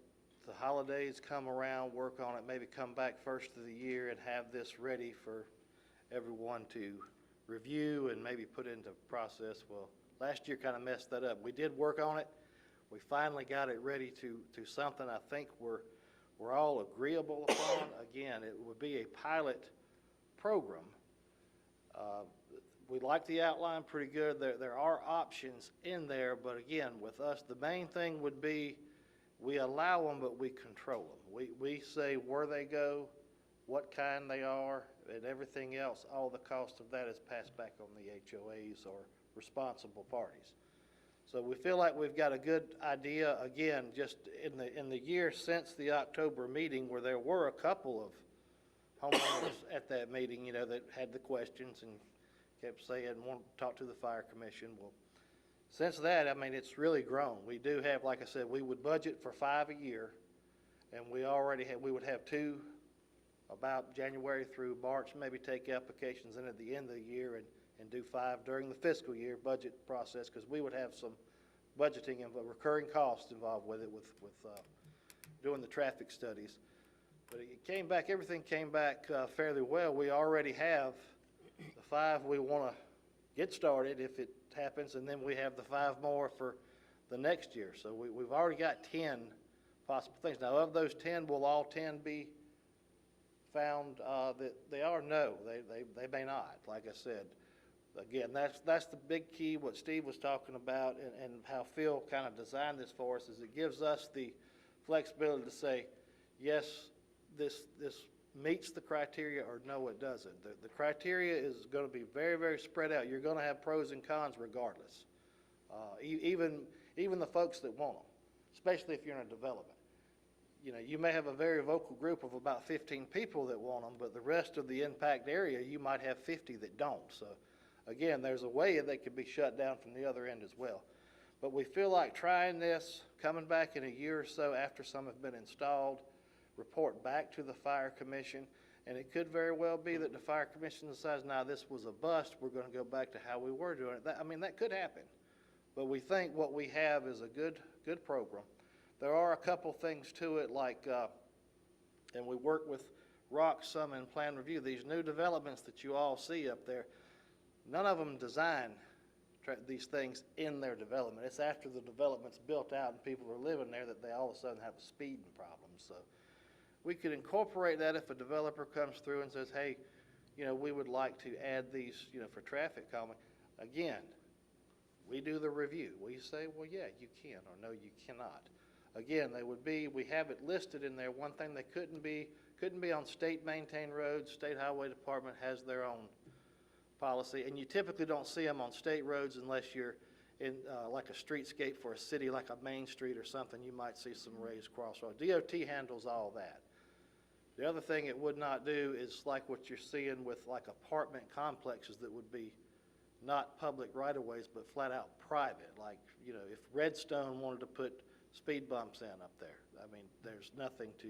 the holidays come around, work on it, maybe come back first of the year and have this ready for everyone to review and maybe put into process. Well, last year kind of messed that up. We did work on it. We finally got it ready to something I think we're all agreeable upon. Again, it would be a pilot program. We like the outline pretty good. There are options in there, but again, with us, the main thing would be we allow them, but we control them. We say where they go, what kind they are, and everything else, all the cost of that is passed back on the HOAs or responsible parties. So we feel like we've got a good idea, again, just in the year since the October meeting, where there were a couple of homeowners at that meeting, you know, that had the questions and kept saying, want to talk to the fire commission. Well, since that, I mean, it's really grown. We do have, like I said, we would budget for 5 a year, and we would have 2 about January through March, maybe take applications in at the end of the year and do 5 during the fiscal year budget process, because we would have some budgeting and recurring costs involved with it, with doing the traffic studies. But it came back, everything came back fairly well. We already have the 5 we want to get started if it happens, and then we have the 5 more for the next year. So we've already got 10 possible things. Now, of those 10, will all 10 be found that they are? No, they may not. Like I said, again, that's the big key, what Steve was talking about, and how Phil kind of designed this for us, is it gives us the flexibility to say, yes, this meets the criteria, or no, it doesn't. The criteria is going to be very, very spread out. You're going to have pros and cons regardless. Even the folks that want them, especially if you're in a development. You know, you may have a very vocal group of about 15 people that want them, but the rest of the impact area, you might have 50 that don't. So, again, there's a way that could be shut down from the other end as well. But we feel like trying this, coming back in a year or so after some have been installed, report back to the fire commission, and it could very well be that the fire commission decides, now this was a bust, we're going to go back to how we were doing it. That could happen. But we think what we have is a good program. There are a couple things to it, like, and we work with Rock, Summit, and Plan Review. These new developments that you all see up there, none of them design these things in their development. It's after the development's built out and people are living there that they all of a sudden have a speeding problem. So we could incorporate that if a developer comes through and says, hey, you know, we would like to add these, you know, for traffic calming. Again, we do the review. We say, well, yeah, you can, or no, you cannot. Again, we have it listed in there. One thing they couldn't be on state maintained roads. State Highway Department has their own policy, and you typically don't see them on state roads unless you're in like a streetscape for a city, like a main street or something. You might see some raised crossroads. DOT handles all that. The other thing it would not do is like what you're seeing with like apartment complexes that would be not public right-of-ways, but flat out private. Like, you know, if Redstone wanted to put speed bumps in up there, I mean, there's nothing to,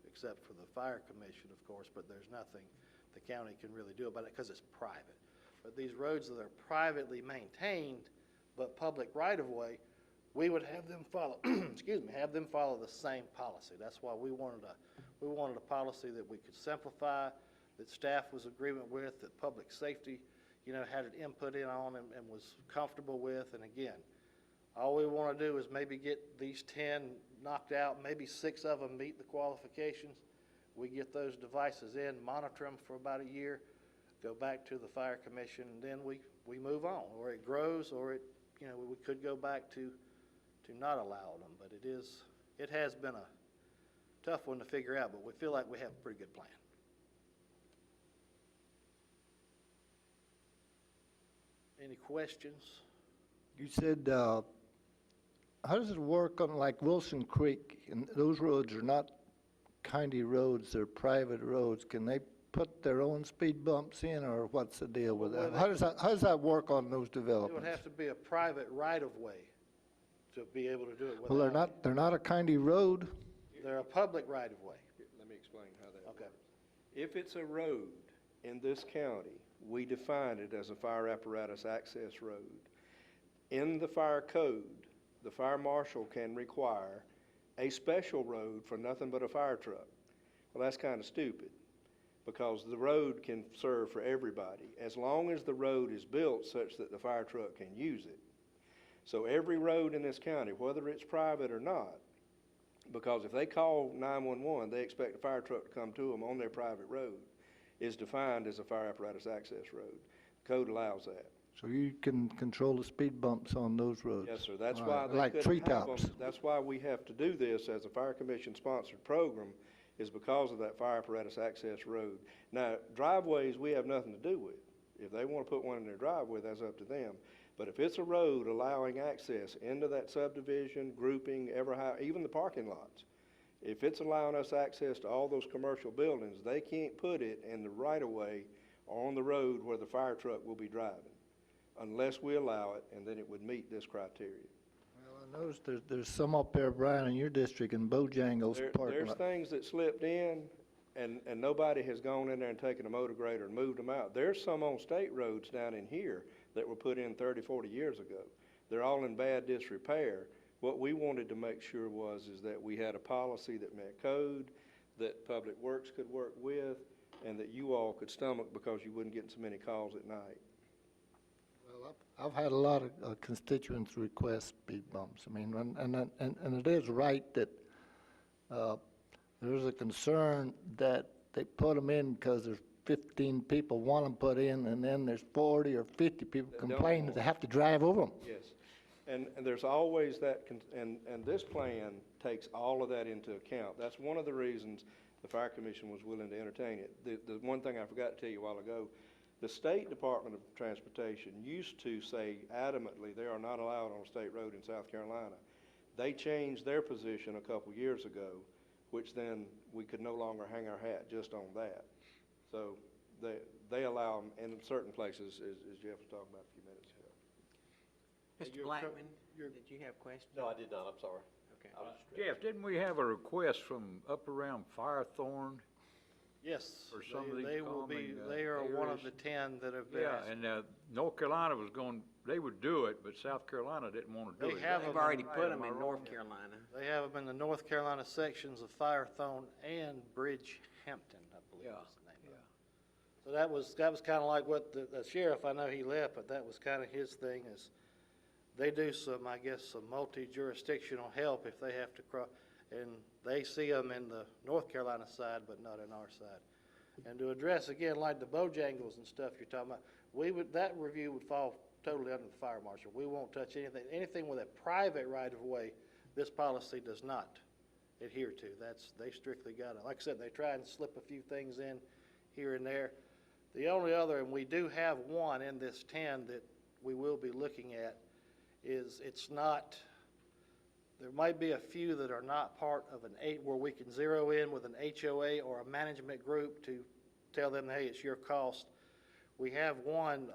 except for the fire commission, of course, but there's nothing the county can really do about it because it's private. But these roads that are privately maintained, but public right-of-way, we would have them follow, have them follow the same policy. That's why we wanted a policy that we could simplify, that staff was agreement with, that public safety, you know, had an input in on and was comfortable with. And again, all we want to do is maybe get these 10 knocked out, maybe 6 of them meet the qualifications. We get those devices in, monitor them for about a year, go back to the fire commission, and then we move on. Or it grows, or it, you know, we could go back to not allow them. But it has been a tough one to figure out, but we feel like we have a pretty good plan. Any questions? You said, how does it work on like Wilson Creek? And those roads are not county roads, they're private roads. Can they put their own speed bumps in, or what's the deal with that? How does that work on those It would developments? have to be a private right-of-way to be able to do it. Well, they're not a county road. They're a public right-of-way. Let me explain how that Okay. works. If it's a road in this county, we define it as a fire apparatus access road. In the fire code, the fire marshal can require a special road for nothing but a fire truck. Well, that's kind of stupid, because the road can serve for everybody as long as the road is built such that the fire truck can use it. So every road in this county, whether it's private or not, because if they call 911, they expect a fire truck to come to them on their private road, is defined as a fire apparatus access road. Code allows that. So you can control the speed bumps on those roads? Yes, sir. That's All why right. they Like couldn't have them. treetops? That's why we have to do this as a fire commission sponsored program, is because of that fire apparatus access road. Now, driveways, we have nothing to do with. If they want to put one in their driveway, that's up to them. But if it's a road allowing access into that subdivision, grouping, even the parking lots, if it's allowing us access to all those commercial buildings, they can't put it in the right-of-way or on the road where the fire truck will be driving, unless we allow it, and then it would meet this criteria. Well, I noticed there's some up there, Brian, in your district in Bojangles parking There's lot. things that slipped in, and nobody has gone in there and taken a motor grader and moved them out. There's some on state roads down in here that were put in 30, 40 years ago. They're all in bad disrepair. What we wanted to make sure is that we had a policy that met code, that Public Works could work with, and that you all could stomach because you wouldn't get so many calls at night. Well, I've had a lot of constituents request speed bumps. I mean, and it is right that there's a concern that they put them in because there's 15 people want them put in, and then there's 40 or 50 people That don't complain that want they have to drive over them. Yes, and there's always that, and this plan takes all of that into account. That's one of the reasons the Fire Commission was willing to entertain it. The one thing I forgot to tell you a while ago, the State Department of Transportation used to say adamantly they are not allowed on a state road in South Carolina. They changed their position a couple years ago, which then we could no longer hang our hat just on that. So they allow them in certain places, as Jeff was talking about a few minutes ago. Mr. Blackman, did you have questions? No, I did not, I'm sorry. Okay. I was Jeff, didn't we have a request from up around Firethorn? Yes, For some of these they will be, calming, they are one of areas. the 10 that have been Yeah, asked. and North Carolina they would do it, but South Carolina didn't want to do They it. have They've them already in- put them in North Carolina. They have them in the North Carolina sections of Firethorn and Bridgehampton, I believe Yeah, is the name of it. So that was kind of like what the sheriff, I know he left, but that was kind of his thing is they do some, I guess, some multi-jurisdictional help if they have to cross, and they see them in the North Carolina side, but not in our side. And to address again, like the Bojangles and stuff you're talking about, that review would fall totally under the fire marshal. We won't touch anything with a private right-of-way, this policy does not adhere to. They strictly got it. Like I said, they try and slip a few things in here and there. The only other, and we do have one in this 10 that we will be looking at, is it's not, there might be a few that are not part of where we can zero in with an HOA or a management group to tell them, hey, it's your cost. We have one,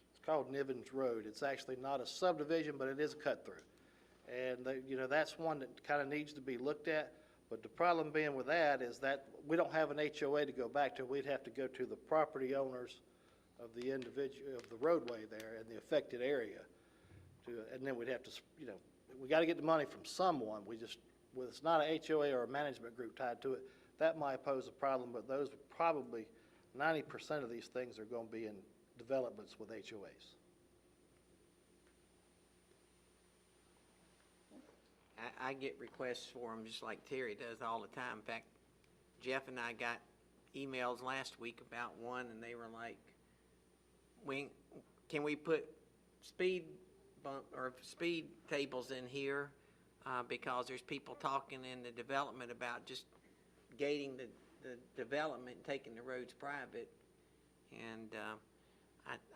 it's called Nivens Road. It's actually not a subdivision, but it is a cut-through. And, that's one that kind of needs to be looked at. But the problem being with that is that we don't have an HOA to go back to. We'd have to go to the property owners of the roadway there in the affected area. And then we'd have to, we got to get the money from someone. Well, it's not a HOA or a management group tied to it. That might pose a problem, but those probably 90% of these things are going to be in developments with HOAs. I get requests for them just like Terry does all the time. In fact, Jeff and I got emails last week about one, and they were like, can we put speed bump or speed tables in here? Because there's people talking in the development about just gating the development, taking the roads private. And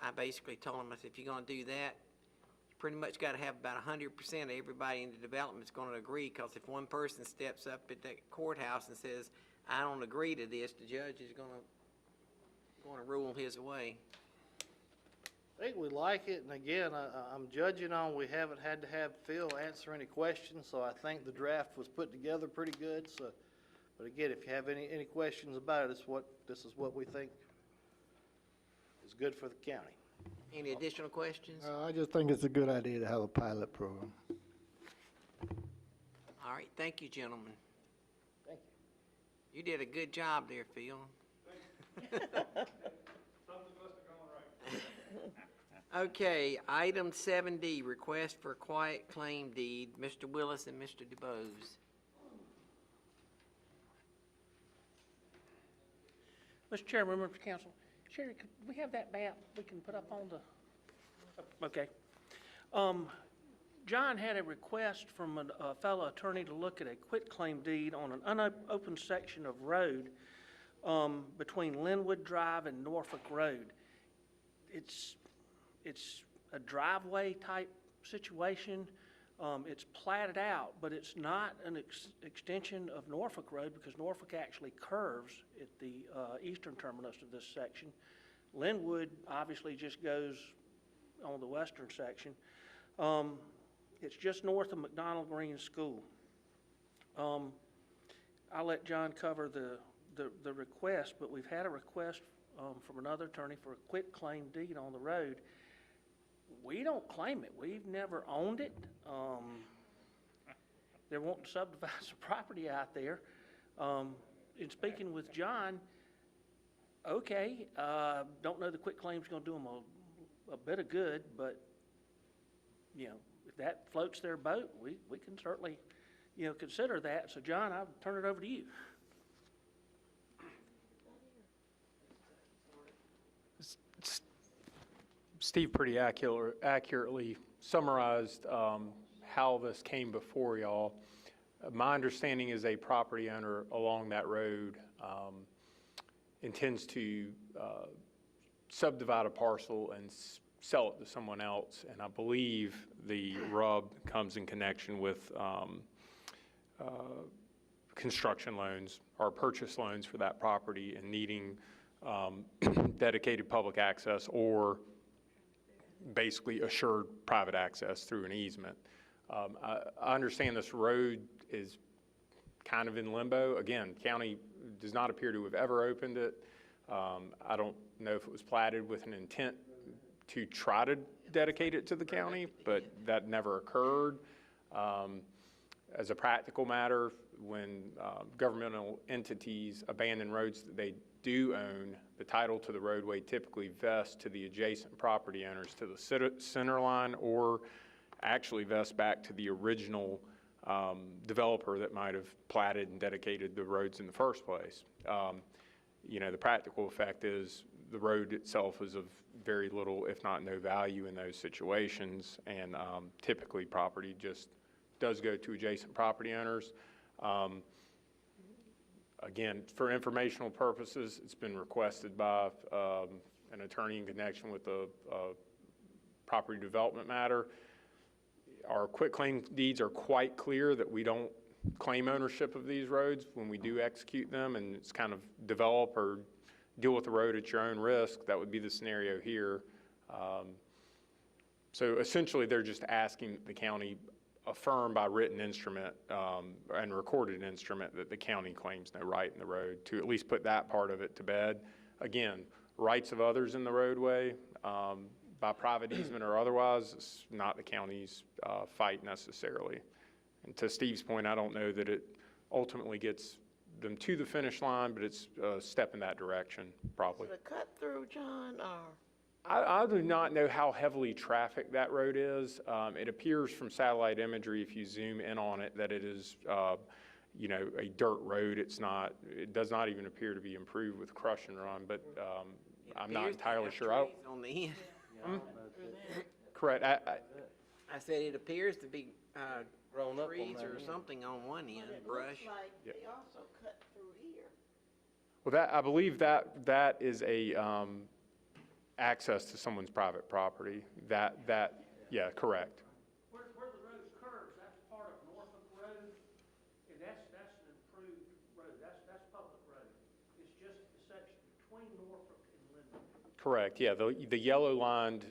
I basically told them, I said, if you're going to do that, you pretty much got to have about 100% of everybody in the development is going to agree, because if one person steps up at that courthouse and says, I don't agree to this, the judge is going to rule his way. I think we like it, and again, I'm judging on, we haven't had to have Phil answer any questions, so I think the draft was put together pretty good, so, but again, if you have any questions about it, this is what we think is good for the county. Any additional questions? I just think it's a good idea to have a pilot program. All right, thank you, gentlemen. Thank you. You did a good job there, Phil. Okay, item 7D, request for quiet claim deed, Mr. Willis and Mr. DuBose. Mr. Chairman, members of council, Sherry, could we have that map we can put up on the, okay. John had a request from a fellow attorney to look at a quitclaim deed on an unopened section of road between Linwood Drive and Norfolk Road. It's a driveway type situation. It's platted out, but it's not an extension of Norfolk Road because Norfolk actually curves at the eastern terminus of this section. Linwood obviously just goes on the western section. It's just north of McDonald Green School. I'll let John cover the request, but we've had a request from another attorney for a quitclaim deed on the road. We don't claim it. We've never owned it. They're wanting to subdivide some property out there. In speaking with John, okay, don't know the quitclaim's going to do them a bit of good, but, you know, if that floats their boat, we can certainly, you know, consider that. So, John, I'll turn it over to you. Steve pretty accurately summarized how this came before y'all. My understanding is a property owner along that road intends to subdivide a parcel and sell it to someone else, and I believe the rub comes in connection with construction loans or purchase loans for that property and needing dedicated public access or basically assured private access through an easement. I understand this road is kind of in limbo. Again, county does not appear to have ever opened it. I don't know if it was platted with an intent to try to dedicate it to the county, but that never occurred. As a practical matter, when governmental entities abandon roads that they do own, the title to the roadway typically vests to the adjacent property owners to the center line, or actually vests back to the original developer that might have platted and dedicated the roads in the first place. You know, the practical effect is the road itself is of very little, if not no value in those situations, and typically property just does go to adjacent property owners. Again, for informational purposes, it's been requested by an attorney in connection with a property development matter. Our quitclaim deeds are quite clear that we don't claim ownership of these roads when we do execute them, and it's kind of develop or deal with the road at your own risk. That would be the scenario here. So essentially, they're just asking the county affirm by written instrument and recorded instrument that the county claims no right in the road, to at least put that part of it to bed. Again, rights of others in the roadway, by private easement or otherwise, it's not the county's fight necessarily. And to Steve's point, I don't know that it ultimately gets them to the finish line, but it's a step in that direction, probably. Is it a cut through, John, or? I do not know how heavily trafficked that road is. It appears from satellite imagery, if you zoom in on it, that it is, you know, a dirt road. It does not even appear to be improved with crush and run, but I'm not entirely sure. On the end. Correct. I said it appears to be Grown up on trees that or end. something on one end, It brush. looks like they also cut through here. Well, I believe that is a access to someone's private property. Yeah, correct. Where the road curves, that's part of Norfolk Road, and that's an improved road. That's public road. It's just the section between Norfolk and Linwood. Correct, yeah, the yellow lined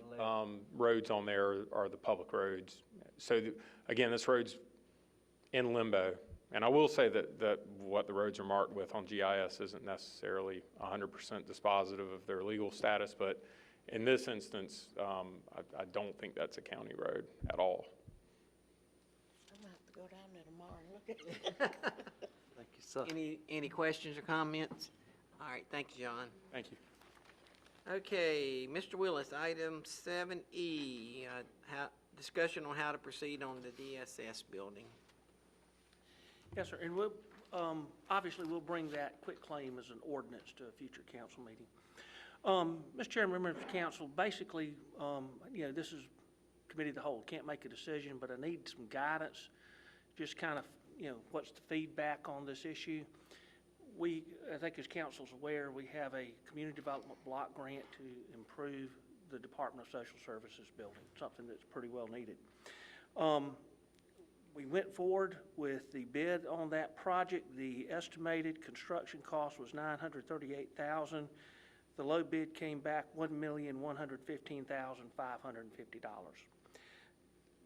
roads on there are the public roads. So again, this road's in limbo. And I will say that what the roads are marked with on GIS isn't necessarily 100% dispositive of their legal status, but in this instance, I don't think that's a county road at all. I'm gonna have to go down there tomorrow and look at it. Thank you, sir. Any questions or comments? All right, thank you, John. Thank you. Okay, Mr. Willis, item 7E, discussion on how to proceed on the DSS building. Yes, sir, and we'll, obviously, we'll bring that quitclaim as an ordinance to a future council meeting. Mr. Chairman, members of council, basically, you know, this is committee of the whole, can't make a decision, but I need some guidance, just kind of, what's the feedback on this issue? I think as council's aware, we have a community development block grant to improve the Department of Social Services building, something that's pretty well needed. We went forward with the bid on that project. The estimated construction cost was $938,000. The low bid came back $1,115,550.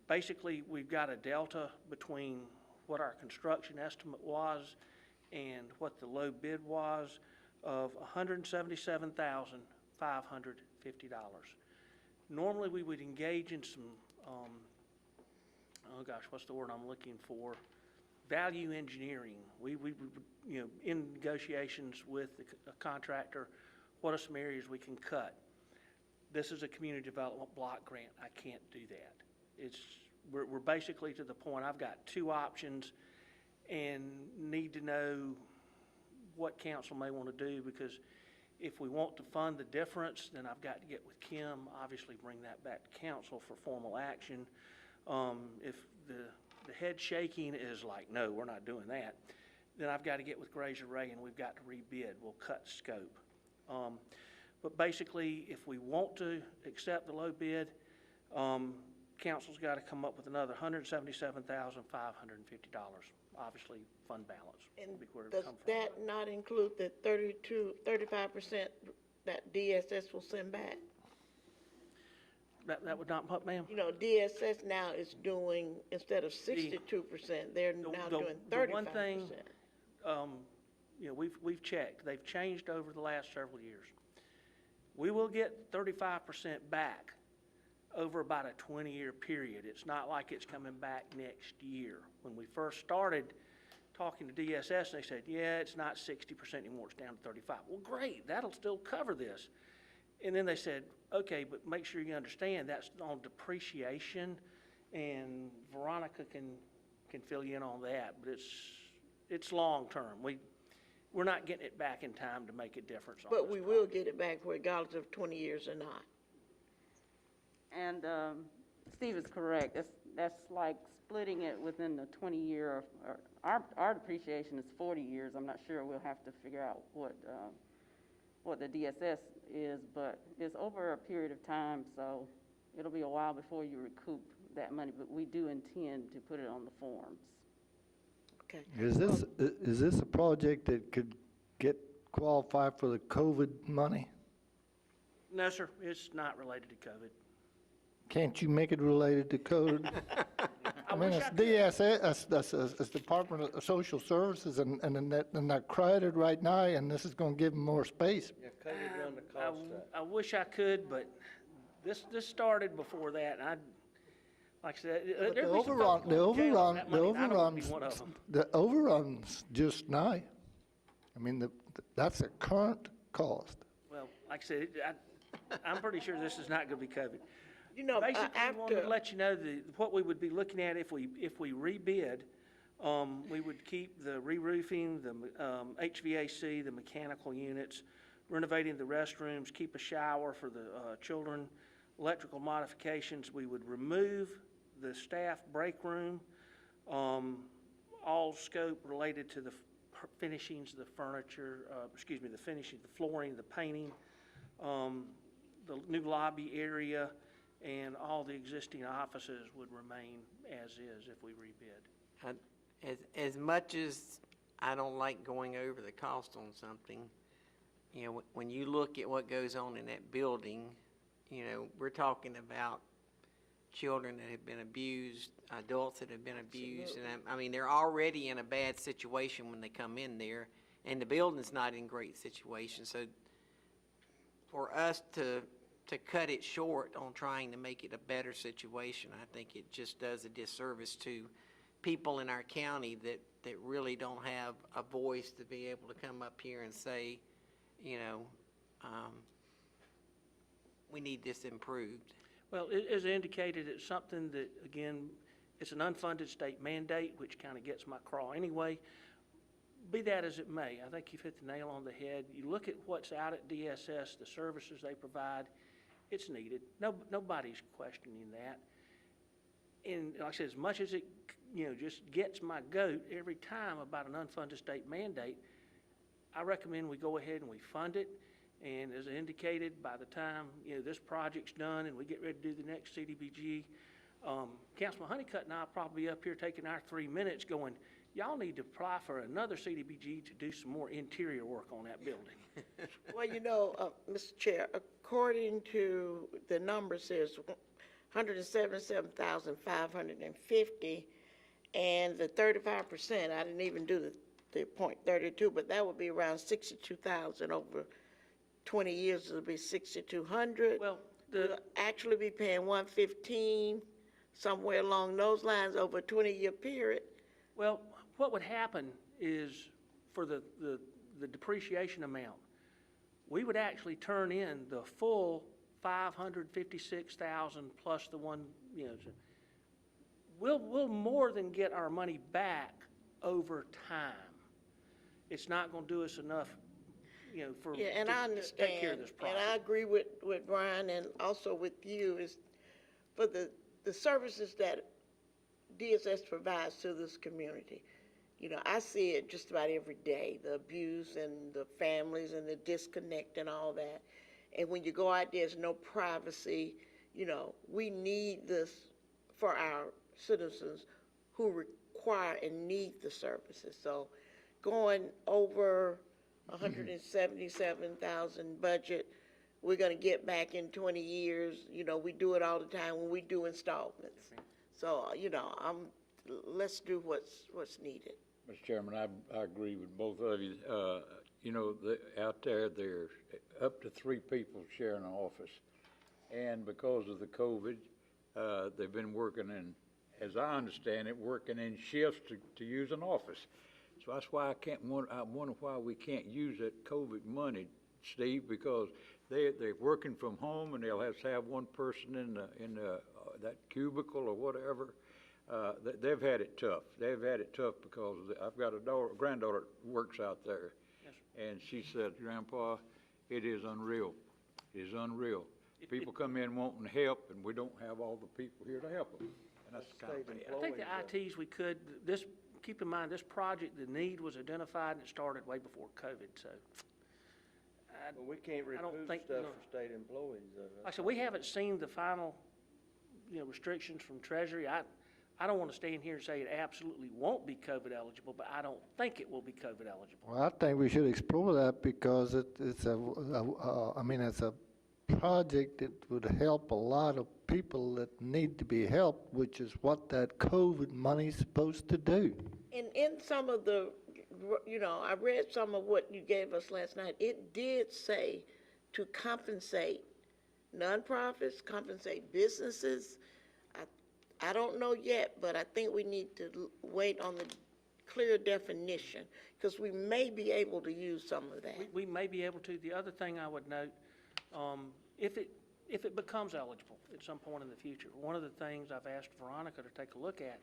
Basically, we've got a delta between what our construction estimate was and what the low bid was of $177,550. Normally, we would engage in some, what's the word I'm looking for? Value engineering. We in negotiations with a contractor, what are some areas we can cut? This is a community development block grant. I can't do that. We're basically to the point, I've got two options and need to know what council may want to do, because if we want to fund the difference, then I've got to get with Kim, obviously bring that back to council for formal action. If the head shaking is like, no, we're not doing that, then I've got to get with Grazer Ray and we've got to rebid. We'll cut scope. But basically, if we want to accept the low bid, council's got to come up with another $177,550. Obviously, fund balance And would be where it does come from. that not include the 35% that DSS will send back? That would not, what, ma'am? DSS now is doing, instead of 62%, they're now doing 35%. The one thing, we've checked. They've changed over the last several years. We will get 35% back over about a 20-year period. It's not like it's coming back next year. When we first started talking to DSS, they said, yeah, it's not 60% anymore, it's down to 35. Well, great, that'll still cover this. And then they said, okay, but make sure you understand that's on depreciation, and Veronica can fill you in on that, but it's long-term. We're not getting it back in time to make a difference on But this we project. will get it back regardless of 20 years or not. And Steve is correct. That's like splitting it within the 20-year. Our depreciation is 40 years. I'm not sure. We'll have to figure out what the DSS is, but it's over a period of time, so it'll be a while before you recoup that money. But we do intend to put it on the forms. Okay. Is this a project that could qualify for the COVID money? No, sir, it's not related to COVID. Can't you make it related to code? I mean, it's DSS, it's Department of Social Services, and they're crowded right now, and this is gonna give them more space. Yeah, COVID run the cost up. I wish I could, but this started before that, and like I said, But there'd be some folks going to jail on that money, and I don't want to be one of them. The overruns just now. I mean, that's a current cost. Well, like I said, I'm pretty sure this is not going to be COVID. After, Basically, I wanted to let you know what we would be looking at if we rebid. We would keep the re-roofing, the HVAC, the mechanical units, renovating the restrooms, keep a shower for the children, electrical modifications. We would remove the staff break room, all scope related to the finishings, the furniture, the finishing, the flooring, the painting, the new lobby area, and all the existing offices would remain as is if we rebid. As much as I don't like going over the cost on something, when you look at what goes on in that building, we're talking about children that have been abused, adults that have been abused, and I mean, they're already in a bad situation when they come in there, and the building's not in great situation. So for us to cut it short on trying to make it a better situation, I think it just does a disservice to people in our county that really don't have a voice to be able to come up here and say, we need this improved. Well, as indicated, it's something that, again, it's an unfunded state mandate, which kind of gets my craw anyway. Be that as it may, I think you've hit the nail on the head. You look at what's out at DSS, the services they provide, it's needed. Nobody's questioning that. And like I said, as much as it, just gets my goat every time about an unfunded state mandate, I recommend we go ahead and we fund it. And as indicated, by the time, this project's done and we get ready to do the next CDBG, Councilman Honeycutt and I will probably be up here taking our 3 minutes going, y'all need to apply for another CDBG to do some more interior work on that building. Well, Mr. Chair, according to the numbers, there's 177,550, and the 35%, I didn't even do the .32, but that would be around 62,000 over 20 years. It'll be 6,200. Well, We'll actually be paying 115, somewhere along those lines, over a 20-year period. Well, what would happen is for the depreciation amount, we would actually turn in the full 556,000 plus the one, we'll more than get our money back over time. It's not going to do us enough, for Yeah, and I to take care of understand, this and problem. I agree with Brian and also with you, is for the services that DSS provides to this community. I see it just about every day, the abuse and the families and the disconnect and all that. And when you go out, there's no privacy. We need this for our citizens who require and need the services. So going over 177,000 budget, we're going to get back in 20 years. We do it all the time when we do installments. So, let's do what's needed. Mr. Chairman, I agree with both of you. Out there's up to 3 people sharing an office. And because of the COVID, they've been working as I understand it, working in shifts to use an office. So that's why I wonder why we can't use that COVID money, Steve, because they're working from home and they'll have to have one person in that cubicle or whatever. They've had it tough. They've had it tough because I've got a granddaughter that works out there. Yes, And she said, Grandpa, it is unreal. It is unreal. People come in wanting help, and we don't have all the people here to help them. And that's kind of bad. I think the ITs we could, keep in mind, this project, the need was identified and it started way before COVID, so. Well, we can't I don't recoup think, stuff for state employees, though. Like I said, we haven't seen the final, restrictions from Treasury. I don't want to stand here and say it absolutely won't be COVID eligible, but I don't think it will be COVID eligible. Well, I think we should explore that because it's a project that would help a lot of people that need to be helped, which is what that COVID money's supposed to do. And in some of the, I read some of what you gave us last night. It did say to compensate nonprofits, compensate businesses. I don't know yet, but I think we need to wait on the clear definition because we may be able to use some of that. We may be able to. The other thing I would note, if it becomes eligible at some point in the future, one of the things I've asked Veronica to take a look at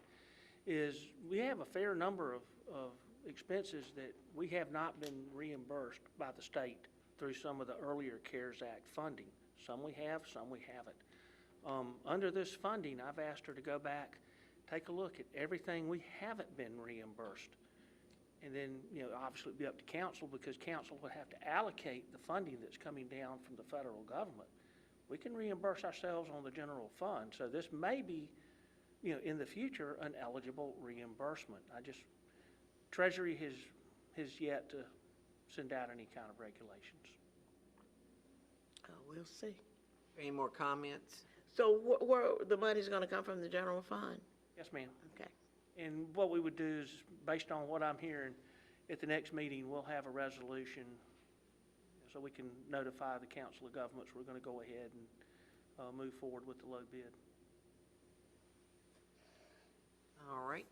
is we have a fair number of expenses that we have not been reimbursed by the state through some of the earlier CARES Act funding. Some we have, some we haven't. Under this funding, I've asked her to go back, take a look at everything we haven't been reimbursed. And then, obviously it'd be up to council because council would have to allocate the funding that's coming down from the federal government. We can reimburse ourselves on the general fund. So this may be, in the future, an eligible reimbursement. Treasury has yet to send out any kind of regulations. We'll see. Any more comments? So where the money's going to come from, the general fund? Yes, ma'am. Okay. And what we would do is, based on what I'm hearing, at the next meeting, we'll have a resolution so we can notify the Council of Governments we're going to go ahead and move forward with the low bid. All right.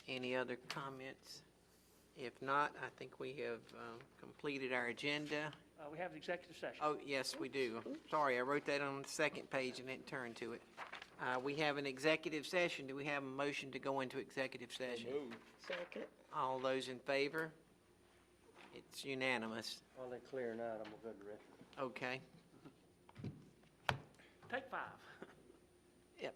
Any other comments? If not, I think we have completed our agenda. We have an executive session. Oh, yes, we do. Sorry, I wrote that on the second page and didn't turn to it. We have an executive session. Do we have a motion to go into executive session? Second. All those in favor? It's unanimous. While they're clearing out, I'm gonna go to the restroom. Okay. Take 5. Yep.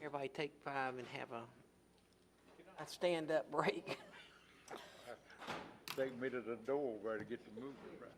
Everybody take 5 and have a stand-up break. Take me to the door where to get the movement right.